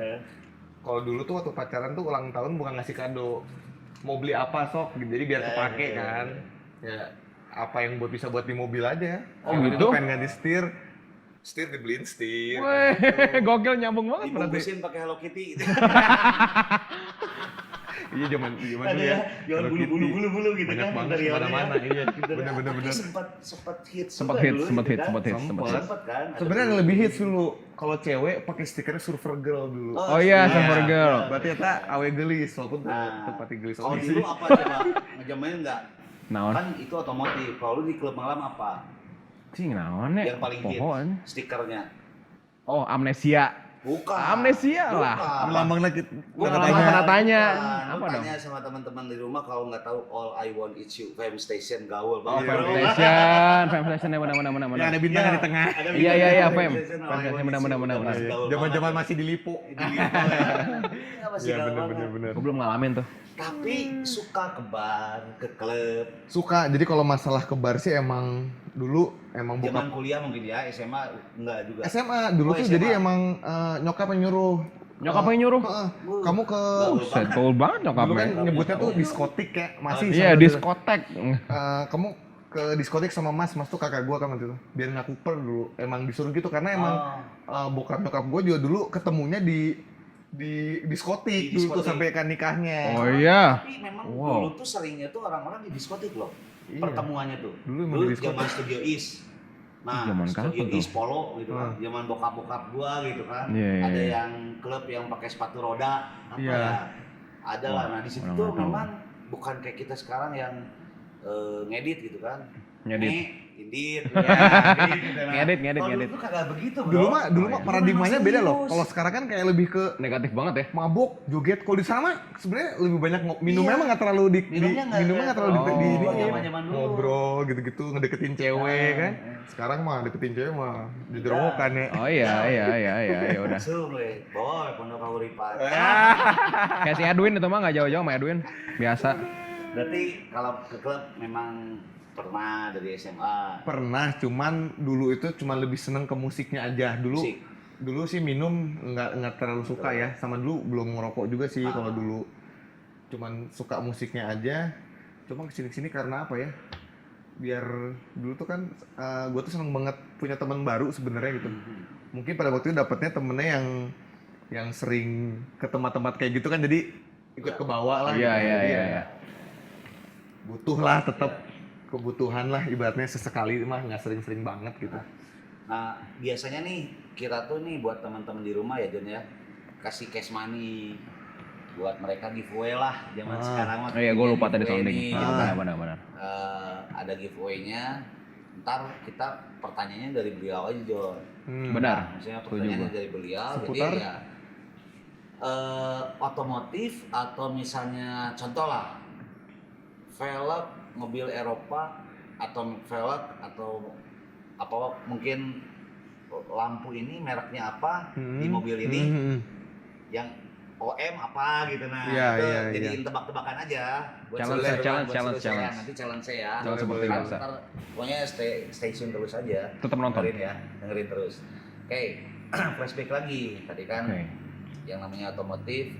Kalau dulu tuh waktu pacaran tuh ulang tahun bukan ngasih kado, mau beli apa sok, jadi biar kepake kan. Ya apa yang bisa buat di mobil aja. Oh, Yang gitu? itu pengen ganti setir dibeliin setir. Weh, gokil nyambung banget berarti. Dibungkusin pakai Hello Kitty gitu. Iya zaman Ada dulu ya, ya. jual bulu gitu Banyak kan. banget dari mana-mana. Iya, bener-bener. Tapi sempat hits. Sempat juga hits, dulu sempat gitu hits, kan. sempat hits. Sempat kan. Ada Sebenarnya yang dulu. lebih hits dulu kalau cewek pakai stikernya surfer girl dulu. Oh iya, Surfer Girl. Berarti eta awe gelis walaupun Nah, tepati gelis. kalau oke dulu sih. apa coba ngejamain enggak? Naon? Kan itu otomotif. Kalau lu di klub malam apa? Cing naon ya? Yang paling hits Pohon. stikernya. Oh, Amnesia. Bukan. Amnesia lah. Lambang lagi. Gua tanda nggak tanya. pernah tanya. Lu Apa dong? tanya sama teman-teman di rumah kalau nggak tahu All I Want Is You, Fame Station gaul Oh, banget. Fame bro. Station ya benar. Yang ada bintang di tengah. Ada Iya, bintang, Fame. Station, All I Fame Want Station, Is You, benar. udah pasti gaul Zaman-zaman banget. masih di Lipo. Di Lipo ya. Iya, masih Iya gaul banget. bener. Gua belum ngalamin tuh. Tapi suka ke bar, ke klub. Suka. Jadi kalau masalah ke bar sih emang dulu emang Zaman bokap kuliah mungkin ya, SMA enggak juga. SMA dulu Oh, tuh SMA. jadi emang nyokap yang nyuruh. Nyokap yang nyuruh. Heeh. Kamu ke Set cool banget dulu kan nyokapnya. nyebutnya tuh diskotik ya, masih Iya, sama- diskotek. kamu ke diskotik sama mas tuh kakak gua kan waktu itu. Biar nggak kuper dulu. Emang disuruh gitu karena emang bokap nyokap gua juga dulu ketemunya di diskotik Di dulu tuh diskotik. sampai kan nikahnya. Oh iya. Tapi memang Wow. dulu tuh seringnya tuh orang-orang di diskotik loh. Iya. Pertemuannya tuh. Dulu emang di diskotik. zaman Studio East. Nah, Zaman Studio kapan tuh? East Polo gitu kan. Zaman bokap-bokap gua gitu kan. Iya, iya, Ada iya. yang klub yang pakai sepatu roda apa Iya. ya. Ada lah. Nah, di situ orang tuh nggak tahu. memang bukan kayak kita sekarang yang ngedit gitu kan. Ngedit. Nih, indit. Ngedit. Kalau dulu tuh kagak begitu, bro. Dulu mah paradigmanya beda loh. serius. Kalau sekarang kan kayak lebih ke Negatif banget ya. mabok, joget. Kalau di sana sebenarnya lebih banyak minumnya emang nggak terlalu Minumnya nggak terlalu di ini zaman dulu. ngobrol gitu-gitu ngedeketin cewek kan. Sekarang mah deketin cewek mah dijerokan ya. Oh iya udah. Langsung we, boy, pondok kauripan. Kayak si Edwin itu mah nggak jauh-jauh sama Edwin. Biasa. Berarti kalau ke klub memang pernah dari SMA. Pernah, cuman dulu itu cuma lebih seneng ke musiknya aja. Musik. Dulu sih minum nggak terlalu suka ya. Sama dulu belum ngerokok juga sih kalau dulu. Cuman suka musiknya aja. Cuma kesini-kesini karena apa ya? Biar dulu tuh kan gue tuh seneng banget punya teman baru sebenarnya gitu. Mungkin pada waktu itu dapetnya temennya yang sering ke tempat-tempat kayak gitu kan, jadi ikut ke bawah lah. Iya, gitu. iya, Jadi iya, ya iya. butuh lah tetap kebutuhan lah, ibaratnya sesekali mah nggak sering-sering banget gitu. Nah, biasanya nih kita tuh nih buat teman-teman di rumah ya Jon ya, kasih cash money buat mereka giveaway lah zaman sekarang mah. Oh iya, gue lupa tadi giveaway sounding. nih, gitu kan. Benar. Ada giveaway-nya. Ntar kita pertanyaannya dari beliau aja Jon. Benar. Nah, maksudnya Setuju pertanyaannya gua. dari beliau. Seputar? Jadi ya otomotif atau misalnya contoh lah velg mobil Eropa atau velg atau apa mungkin lampu ini mereknya apa di mobil ini yang OM apa gitu nah Iya, itu iya, jadiin tebak-tebakan aja buat Challenge, seru-seruan, challenge, buat challenge, seru-seruan. challenge. Nanti challenge saya Challenge seperti Ntar- biasa. ntar pokoknya stay tune terus aja Tetap nonton. dengerin terus oke. Flashback lagi tadi kan Oke. yang namanya otomotif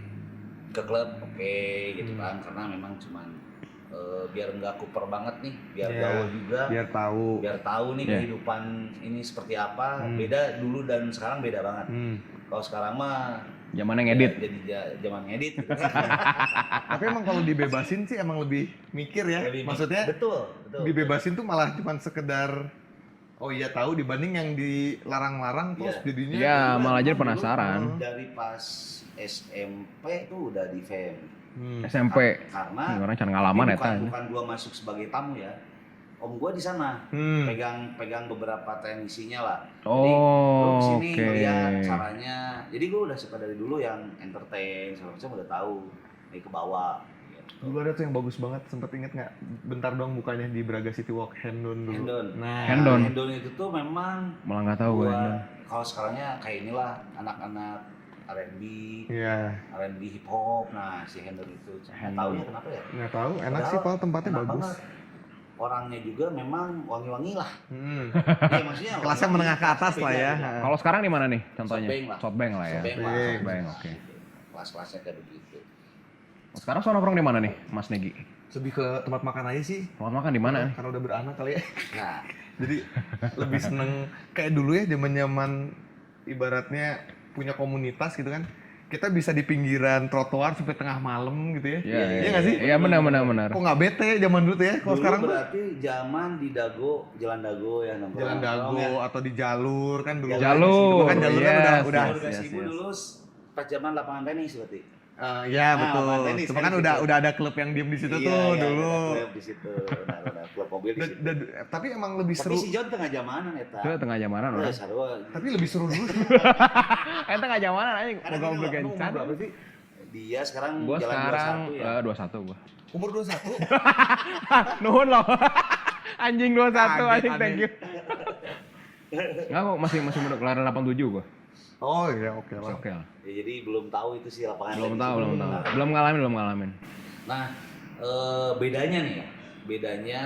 ke klub oke, gitu kan karena memang cuman biar nggak kuper banget nih biar Iya, gaul juga biar tahu nih Iya. kehidupan ini seperti apa beda dulu dan sekarang beda banget. Kalau sekarang mah Zamannya ngedit. ya, jadi zaman ngedit gitu. Tapi emang kalau dibebasin sih emang lebih mikir ya. Lebih- Maksudnya betul dibebasin tuh malah cuman sekedar oh iya tahu dibanding yang dilarang-larang terus Iya. jadinya Iya, Dulu malah jadi emang penasaran. dulu dari pas SMP tuh udah di fam SMP. karena Ini orang can ngalaman ini eta. bukan gua masuk sebagai tamu ya, om gua di sana pegang beberapa teknisinya lah. Jadi lu Oh, kesini oke. ngeliat caranya. Jadi gua udah suka dari dulu yang entertain, segala macam udah tahu dari ke bawah. Gitu. Dulu ada tuh yang bagus banget, sempet inget nggak? Bentar dong bukanya di Braga City Walk, Hendon dulu. Hendon. Nah, Hendon. Hendon itu tuh memang Malah nggak tahu gue. buat kalau sekarangnya kayak inilah anak-anak R&B, iya. R&B hip hop. Nah, si Hendon itu nggak tahu ya kenapa ya. Nggak tahu, enak sih Padahal Pal, tempatnya enak bagus. banget. Orangnya juga memang wangi-wangi lah. Iya maksudnya Kelasnya wangi-wangi, menengah ke atas lah ya. beda. Kalau sekarang di mana nih contohnya? Softbank lah. Softbank lah ya. Softbank lah. Softbank, oke. Kelas-kelasnya kayak begitu. Sekarang so nongkrong di mana nih, Mas Negi? Lebih ke tempat makan aja sih. Tempat makan di mana nih? Karena udah beranak kali ya. Nah, Jadi lebih seneng kayak dulu ya zaman-zaman ibaratnya punya komunitas gitu kan. Kita bisa di pinggiran trotoar sampai tengah malam gitu ya. Iya nggak sih? Iya benar. Kok nggak bete zaman dulu tuh ya? Kalau dulu sekarang tuh berarti zaman di Dago, Jalan Dago ya nongkrong. jalan dago atau di jalur kan dulu. Jalur, Kan jalurnya yes, udah. Jalur Gasibu yes. dulu pas zaman lapangan tenis berarti. Ya Nah, betul. lapangan tenis Cuma kan kan di situ. udah ada klub yang diem di situ Iya, tuh iya, dulu. ada klub di situ. Benar, klub mobil di situ. Tapi emang lebih Tapi seru. si John tengah zamanan eta. Itu tengah zamanan Wah, orang. sarua. Tapi lebih seru dulu. Ente tengah zamanan aja Karena mau gini loh, bikin lu umur cat. berapa sih? Dia sekarang Gua jalan sekarang 21 ya. 21 gua. Umur 21. Nuhun loh. Anjing 21 Kaget, anjing, thank aneh. you. Enggak kok masih muda kelahiran 87 gua. Oh iya oke lah. Oke lah. Ya, jadi belum tahu itu sih lapangan Belum tenis. tahu. Nah, Belum ngalamin. Nah, bedanya nih ya. Bedanya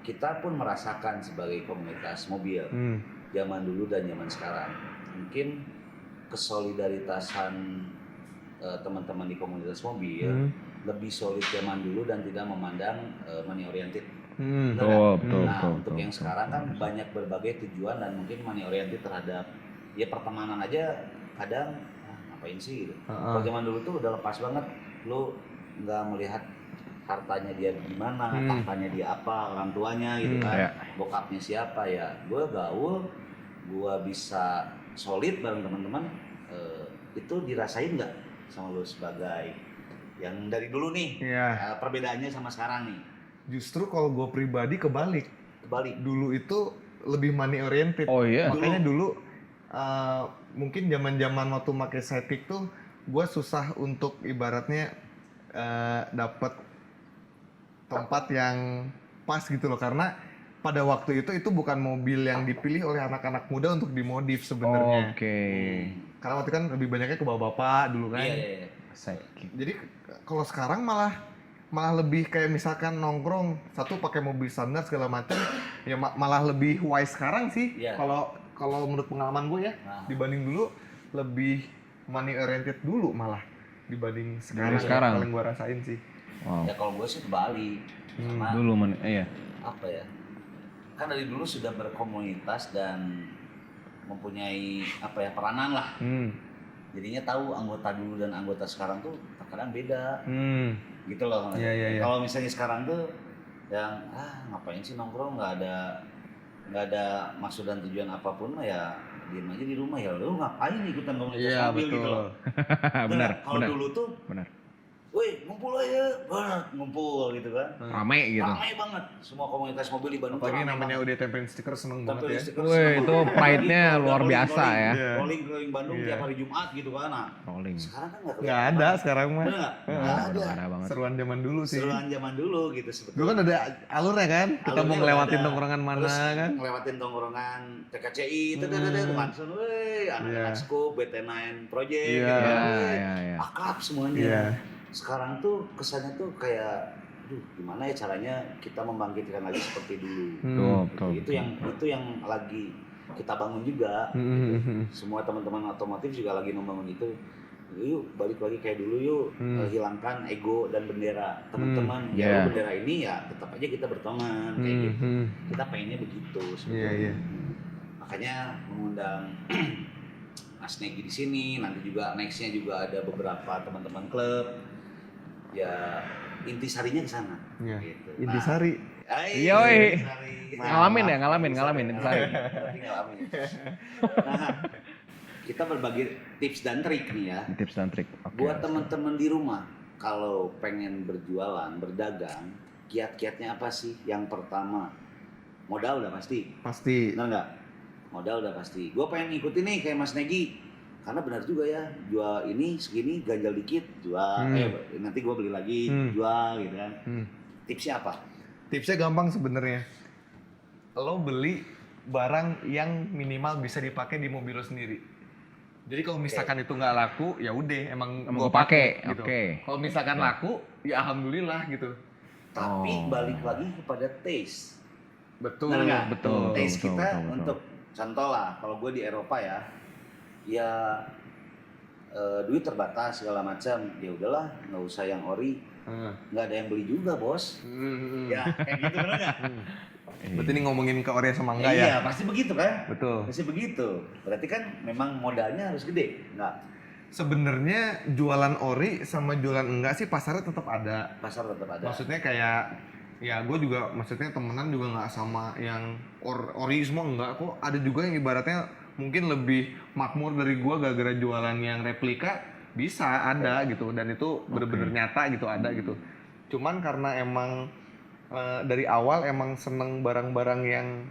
kita pun merasakan sebagai komunitas mobil zaman dulu dan zaman sekarang. Mungkin kesolidaritasan teman-teman di komunitas mobil lebih solid zaman dulu dan tidak memandang money oriented. Betul. Nah, untuk yang sekarang kan banyak berbagai tujuan dan mungkin money oriented terhadap ya pertemanan aja kadang ngapain sih gitu. Kalau zaman dulu tuh udah lepas banget, lu nggak melihat hartanya dia gimana, tahtanya dia apa, orang tuanya gitu kan, Iya. bokapnya siapa ya. Gue gaul, gue bisa solid bareng teman-teman, itu dirasain nggak sama lu sebagai yang dari dulu nih? Iya. Perbedaannya sama sekarang nih. Justru kalau gue pribadi kebalik. Terbalik. Dulu itu lebih money oriented. Oh iya. Makanya dulu mungkin zaman-zaman waktu pakai Civic tuh gue susah untuk ibaratnya dapat tempat yang pas gitu loh, karena pada waktu itu bukan mobil yang dipilih oleh anak-anak muda untuk dimodif sebenarnya. Oke. Karena waktu kan lebih banyaknya ke bapak-bapak dulu kan. Iya. Jadi kalau sekarang malah lebih kayak misalkan nongkrong satu pakai mobil standar segala macam ya malah lebih wise sekarang sih. Iya. Kalau menurut pengalaman gue ya, dibanding dulu lebih money oriented dulu malah dibanding sekarang. Sekarang. Paling gue rasain sih. Wow. Ya kalau gue sih kebalik. Karena Dulu iya. apa ya? Kan dari dulu sudah berkomunitas dan mempunyai apa ya peranan lah. Jadinya tahu anggota dulu dan anggota sekarang tuh terkadang beda. Gitu loh. Iya. Kalau misalnya sekarang tuh yang ngapain sih nongkrong, nggak ada maksud dan tujuan apapun mah ya diem aja di rumah, ya lu ngapain ikutan komunitas mobil gitu loh. Benar. Kalau dulu tuh Benar. woi ngumpul aja, ngumpul gitu kan. Rame gitu. Rame banget, semua komunitas mobil di Bandung. Apalagi namanya udah tempelin stiker seneng banget ya. Wih, itu pride-nya luar biasa ya. Rolling Bandung tiap hari Jumat gitu kan. Nah, Rolling. sekarang kan Nggak ada sekarang mah. Bener nggak ada. Ada banget. Seruan zaman dulu sih. Seruan zaman dulu gitu sebetulnya. Dulu kan ada alurnya kan, kita mau Alurnya ngelewatin ada. tongkrongan mana Terus kan. ngelewatin tongkrongan TKCI itu langsung weh anak-anak Scoop, BT9 Project Iya. gitu. Iya. Akrab semuanya. Iya. Sekarang tuh kesannya tuh kayak gimana ya caranya kita membangkitkan lagi seperti dulu. Betul. Itu yang lagi kita bangun juga. Semua teman-teman otomotif juga lagi membangun itu. Yuk balik lagi kayak dulu yuk, hilangkan ego dan bendera teman-teman. Ya bendera ini ya tetap aja kita berteman kayak gitu. Kita pengennya begitu sebetulnya. Makanya mengundang Mas Negi di sini, nanti juga nextnya juga ada beberapa teman-teman klub. Ya intisarinya ke sana. Iya. Gitu. Intisari. Yoi. Intisari. Ngalamin intisari. Berarti ngalamin. Nah, kita berbagi tips dan trik nih ya. Tips dan trik. Oke. Buat teman-teman di rumah, kalau pengen berjualan, berdagang, kiat-kiatnya apa sih? Yang pertama, modal udah pasti. Pasti. Benar nggak? Modal udah pasti. Gue pengen ngikutin nih kayak Mas Negi. Karena benar juga ya, jual ini segini ganjal dikit, jual. Nanti gue beli lagi, jual gitu kan. Tipsnya apa? Tipsnya gampang sebenarnya. Lo beli barang yang minimal bisa dipakai di mobil lo sendiri. Jadi kalau misalkan itu nggak laku, ya udah emang Gua gua pakai, gitu. oke. Kalau misalkan laku, ya alhamdulillah gitu. Tapi balik lagi kepada taste. Betul. Benar nggak? Betul. Taste kita betul. untuk contoh lah, kalau gue di Eropa ya duit terbatas segala macam, ya udahlah nggak usah yang ori, nggak ada yang beli juga bos. Ya kayak gitu benar nggak? Berarti ini ngomongin ke Oreo sama enggak ya? Iya pasti begitu kan? Betul. Pasti begitu. Berarti kan memang modalnya harus gede, nggak? Sebenarnya jualan ori sama jualan enggak sih pasarnya tetap ada. Pasar tetap ada. Maksudnya kayak ya gue juga maksudnya temenan juga nggak sama yang ori semua enggak kok, ada juga yang ibaratnya mungkin lebih makmur dari gue gara-gara jualan yang replika bisa ada gitu, dan itu bener-bener nyata gitu ada gitu. Cuman karena emang dari awal emang seneng barang-barang yang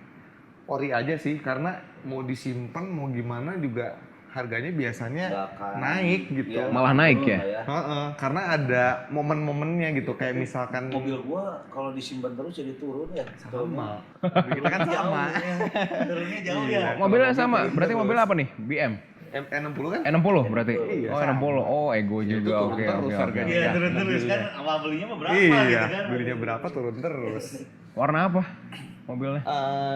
ori aja sih, karena mau disimpan mau gimana juga harganya biasanya naik gitu. Ya, Malah naik ya? Karena ada momen-momennya gitu, kayak misalkan mobil gua kalau disimpan terus jadi turun ya. sama. Kita kan sama. Turunnya jauh ya. Mobilnya sama. Berarti mobil apa nih? BM. N60 kan? E60 berarti? Iya, Oh, sama. E60. Oh, ego Itu juga. turun Oke, terus oke, harganya. oke. Iya, Ya, turun terus mobilnya. kan. Awal belinya mah berapa Iya, gitu kan. belinya berapa turun terus. Warna apa mobilnya?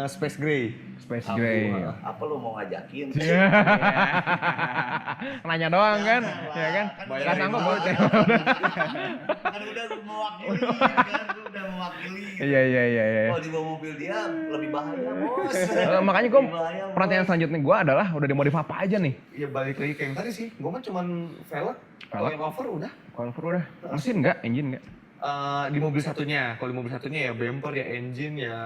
Space Gray. Space Gray. Apa lu mau ngajakin? Nanya doang kan? Ya kan? Gak sanggup gue. Kan udah mewakili kan, udah mewakili. Iya. Kalau di bawah mobil dia lebih bahaya, Bos. Makanya gue Lebih bahaya, Bos. pertanyaan selanjutnya gue adalah udah dimodif apa aja nih? Ya balik lagi kayak yang tadi sih. Gue mah cuman velg, Velg? cover udah. Cover udah. Mesin enggak? Engine enggak? Di mobil satunya, kalau di mobil satunya ya bumper, ya engine, ya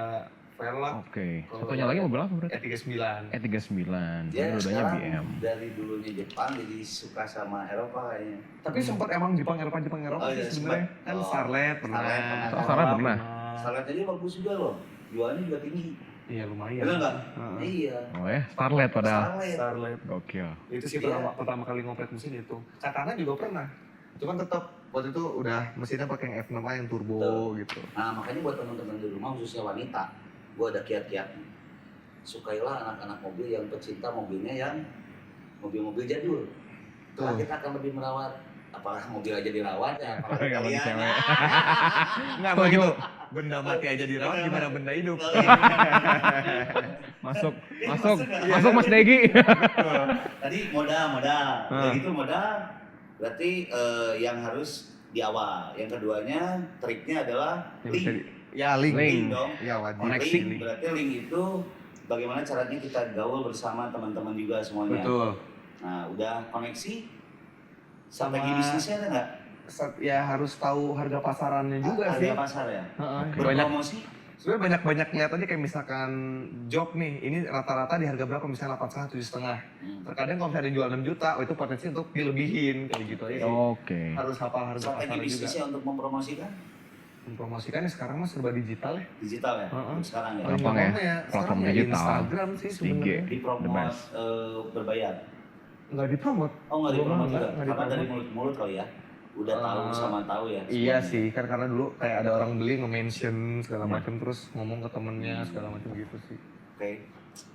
velg. Oke. Kalau Satunya lagi mobil apa berarti? E39. E39. Jadi Dia dua-duanya sekarang BM. dari dulunya Jepang jadi suka sama Eropa kayaknya. Tapi sempat emang Jepang Eropa Oh, iya, sih sebenarnya. sempat. Kan Oh, Starlet pernah. Starlet pernah. Oh, Starlet pernah. Starlet aja bagus juga loh. jualnya juga tinggi. Iya lumayan. Bener nggak? Heeh. Iya. Oh ya, Starlet padahal. Starlet. Starlet. Gokil. Itu sih Iya. pertama kali ngopret mesin itu. Katana juga pernah. Cuman tetap waktu itu udah mesinnya pakai yang F6A yang turbo gitu. Nah makanya buat teman-teman di rumah khususnya wanita, gue ada kiat-kiatnya. Sukailah anak-anak mobil yang pecinta mobilnya yang mobil-mobil jadul. Karena kita akan lebih merawat, apakah mobil aja dirawat ya, apalagi Apalagi kalian. cewek. Enggak begitu. Benda mati aja dirawat gimana benda hidup. Masuk Iya. Mas Degi. Tadi modal, udah gitu modal, berarti yang harus di awal. Yang keduanya triknya adalah Yang bisa link. Ya link. Link. dong. Ya wajib. Koneksi. Link, berarti link itu bagaimana caranya kita gaul bersama teman-teman juga semuanya. Betul. Nah, udah koneksi, strategi Sama- bisnisnya ada nggak? Ya harus tahu harga pasarannya juga sih. Harga pasar ya. Heeh. Oke. Banyak Berpromosi, sebenarnya banyak lihat aja kayak misalkan job nih, ini rata-rata di harga berapa misalnya 8,5 7,5. Terkadang kalau misalnya dijual 6 juta, oh itu potensi untuk dilebihin kayak gitu aja. Oke. Harus hafal harga strategi pasarnya juga. bisnisnya untuk mempromosikan Mempromosikan sekarang mah serba digital ya. digital ya. Heeh. Sekarang ya. Paling Gampang ya, gampangnya platform sekarang ya digital. Instagram sih IG. sebenarnya. The Dipromot best. berbayar. Nggak dipromot. Oh nggak dipromot juga, Nggak karena dari dipromot. mulut-mulut kali ya. Udah tahu sama tahu ya. Iya semuanya. sih, kan karena dulu kayak ada orang beli nge-mention segala macam terus ngomong ke temennya segala macam gitu sih. Oke,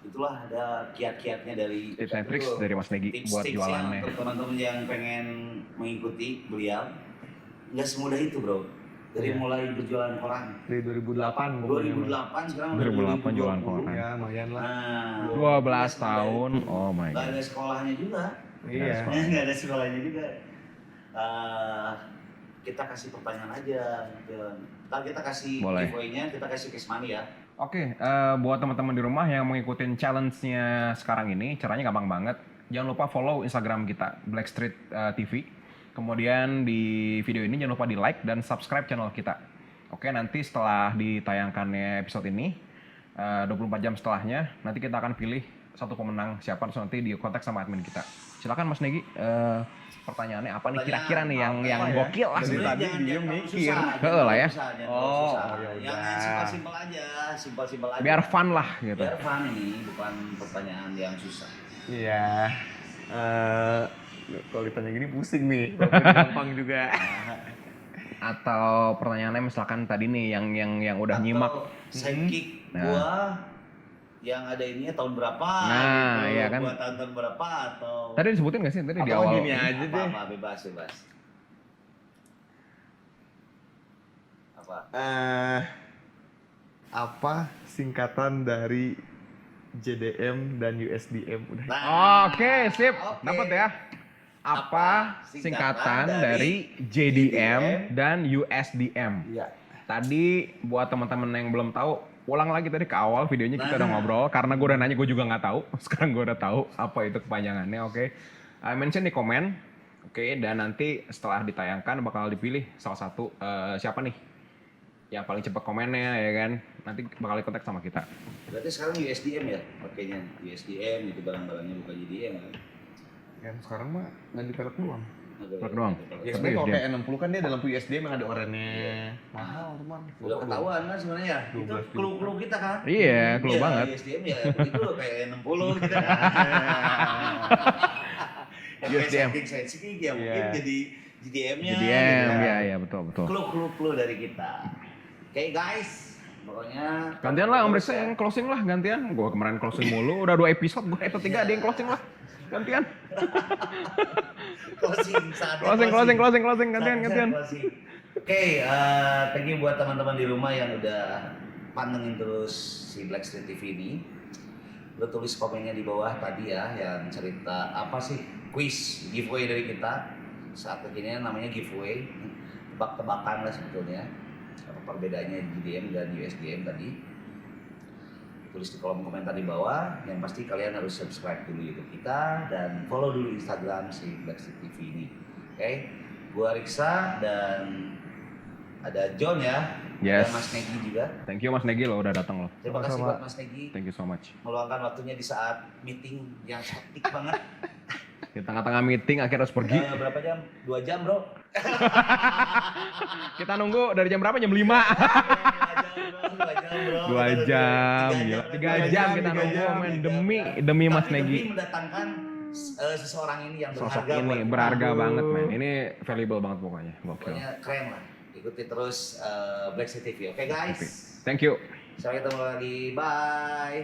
itulah ada kiat-kiatnya dari Tips and tricks dari Mas Degi buat tips-tipsnya jualannya. untuk teman-teman yang pengen mengikuti beliau. Nggak semudah itu bro. Dari Iya. mulai berjualan koran. Dari 2008 pokoknya. 2008 sekarang udah 2008 jualan 2020. koran. Ya lumayan lah. Nah, 12 tahun. Oh my Nggak god. ada sekolahnya juga. Iya. Nggak ada sekolahnya juga. Kita kasih pertanyaan aja. Ntar kita kasih Boleh. giveaway-nya, kita kasih cash money ya. Oke, buat teman-teman di rumah yang mengikuti challenge-nya sekarang ini, caranya gampang banget. Jangan lupa follow Instagram kita, Blackstreet TV. Kemudian di video ini jangan lupa di like dan subscribe channel kita. Oke, nanti setelah ditayangkannya episode ini, 24 jam setelahnya, nanti kita akan pilih satu pemenang siapa, terus nanti di kontak sama admin kita. Silakan Mas Negi, pertanyaannya apa nih kira-kira nih yang Apa ya? gokil lah. Dari gitu. tadi Jangan diem terlalu mikir. susah, jangan Heeh lah ya. terlalu susah, jangan Oh, terlalu susah. ya Yang udah. simpel-simpel aja, simpel-simpel aja. Biar fun lah gitu. Biar fun ini, bukan pertanyaan yang susah. Iya. Kalau ditanya gini pusing nih. Walaupun gampang juga. Atau pertanyaannya misalkan tadi nih yang udah nyimak. Sidekick Nah. gua yang ada ininya tahun berapa? Nah, gitu. iya kan. Gua tahun berapa atau Tadi disebutin gak sih tadi di Apa awal? gini aja deh. apa bebas. Apa? Apa singkatan dari JDM dan USDM? Udah. Oke, sip. Oke. Dapat ya. Apa singkatan dari JDM dan USDM? Iya. Tadi buat teman-teman yang belum tahu, ulang lagi tadi ke awal videonya kita udah ngobrol karena gue udah nanya, gue juga nggak tahu. Sekarang gue udah tahu apa itu kepanjangannya. Oke. Mention di komen. Oke, dan nanti setelah ditayangkan bakal dipilih salah satu siapa nih yang paling cepat komennya ya kan. Nanti bakal kontak sama kita. Berarti sekarang USDM ya pakainya. USDM itu barang-barangnya bukan JDM kan. Kan sekarang mah ganti pelek doang. Pelek doang. Ya Tapi sebenarnya kalau USDM. kayak 60 kan dia dalam USDM yang ada oranye. Mahal teman. Udah ketahuan kan sebenarnya ya. Itu 12 clue kita kan. Iya, clue Iya, banget. USDM ya begitu kayak 60 gitu kan. USDM. Setting ya mungkin Iya. jadi JDM-nya. JDM, gitu. ya ya betul betul. Clue dari kita. Oke guys, pokoknya Gantian lah Om Reksa yang closing lah, gantian. Gue kemarin closing mulu, udah 2 episode, gue episode 3 ada yang closing lah. Gantian. Closing, gantian. Oke, thank you buat teman-teman di rumah yang udah pantengin terus si Blackstreet TV ini. Lo tulis komennya di bawah tadi ya, yang cerita apa sih quiz giveaway dari kita. Saat ini namanya giveaway, tebak-tebakan lah sebetulnya. Apa perbedaannya JDM dan USDM tadi. Tulis di kolom komentar di bawah. Yang pasti kalian harus subscribe dulu YouTube kita dan follow dulu Instagram si Blackstreet TV ini. Oke, gua Riksa dan ada John ya. Yes. Dan Mas Negi juga. Thank you Mas Negi lo udah datang lo. Terima kasih Sama-sama. buat Mas Negi Thank you so much. meluangkan waktunya di saat meeting yang hektik banget. Di tengah-tengah meeting akhirnya harus pergi. Berapa jam? 2 jam bro. Kita nunggu dari jam berapa? Jam 5. 2 jam, gila. 3 jam kita nunggu men demi Mas Negi. Demi mendatangkan seseorang ini yang Sosok berharga ini buat- berharga banget men. Ini valuable banget pokoknya. Gokil. Pokoknya keren lah. Ikuti terus Black Street TV. Oke guys. Thank you. Sampai ketemu lagi. Bye.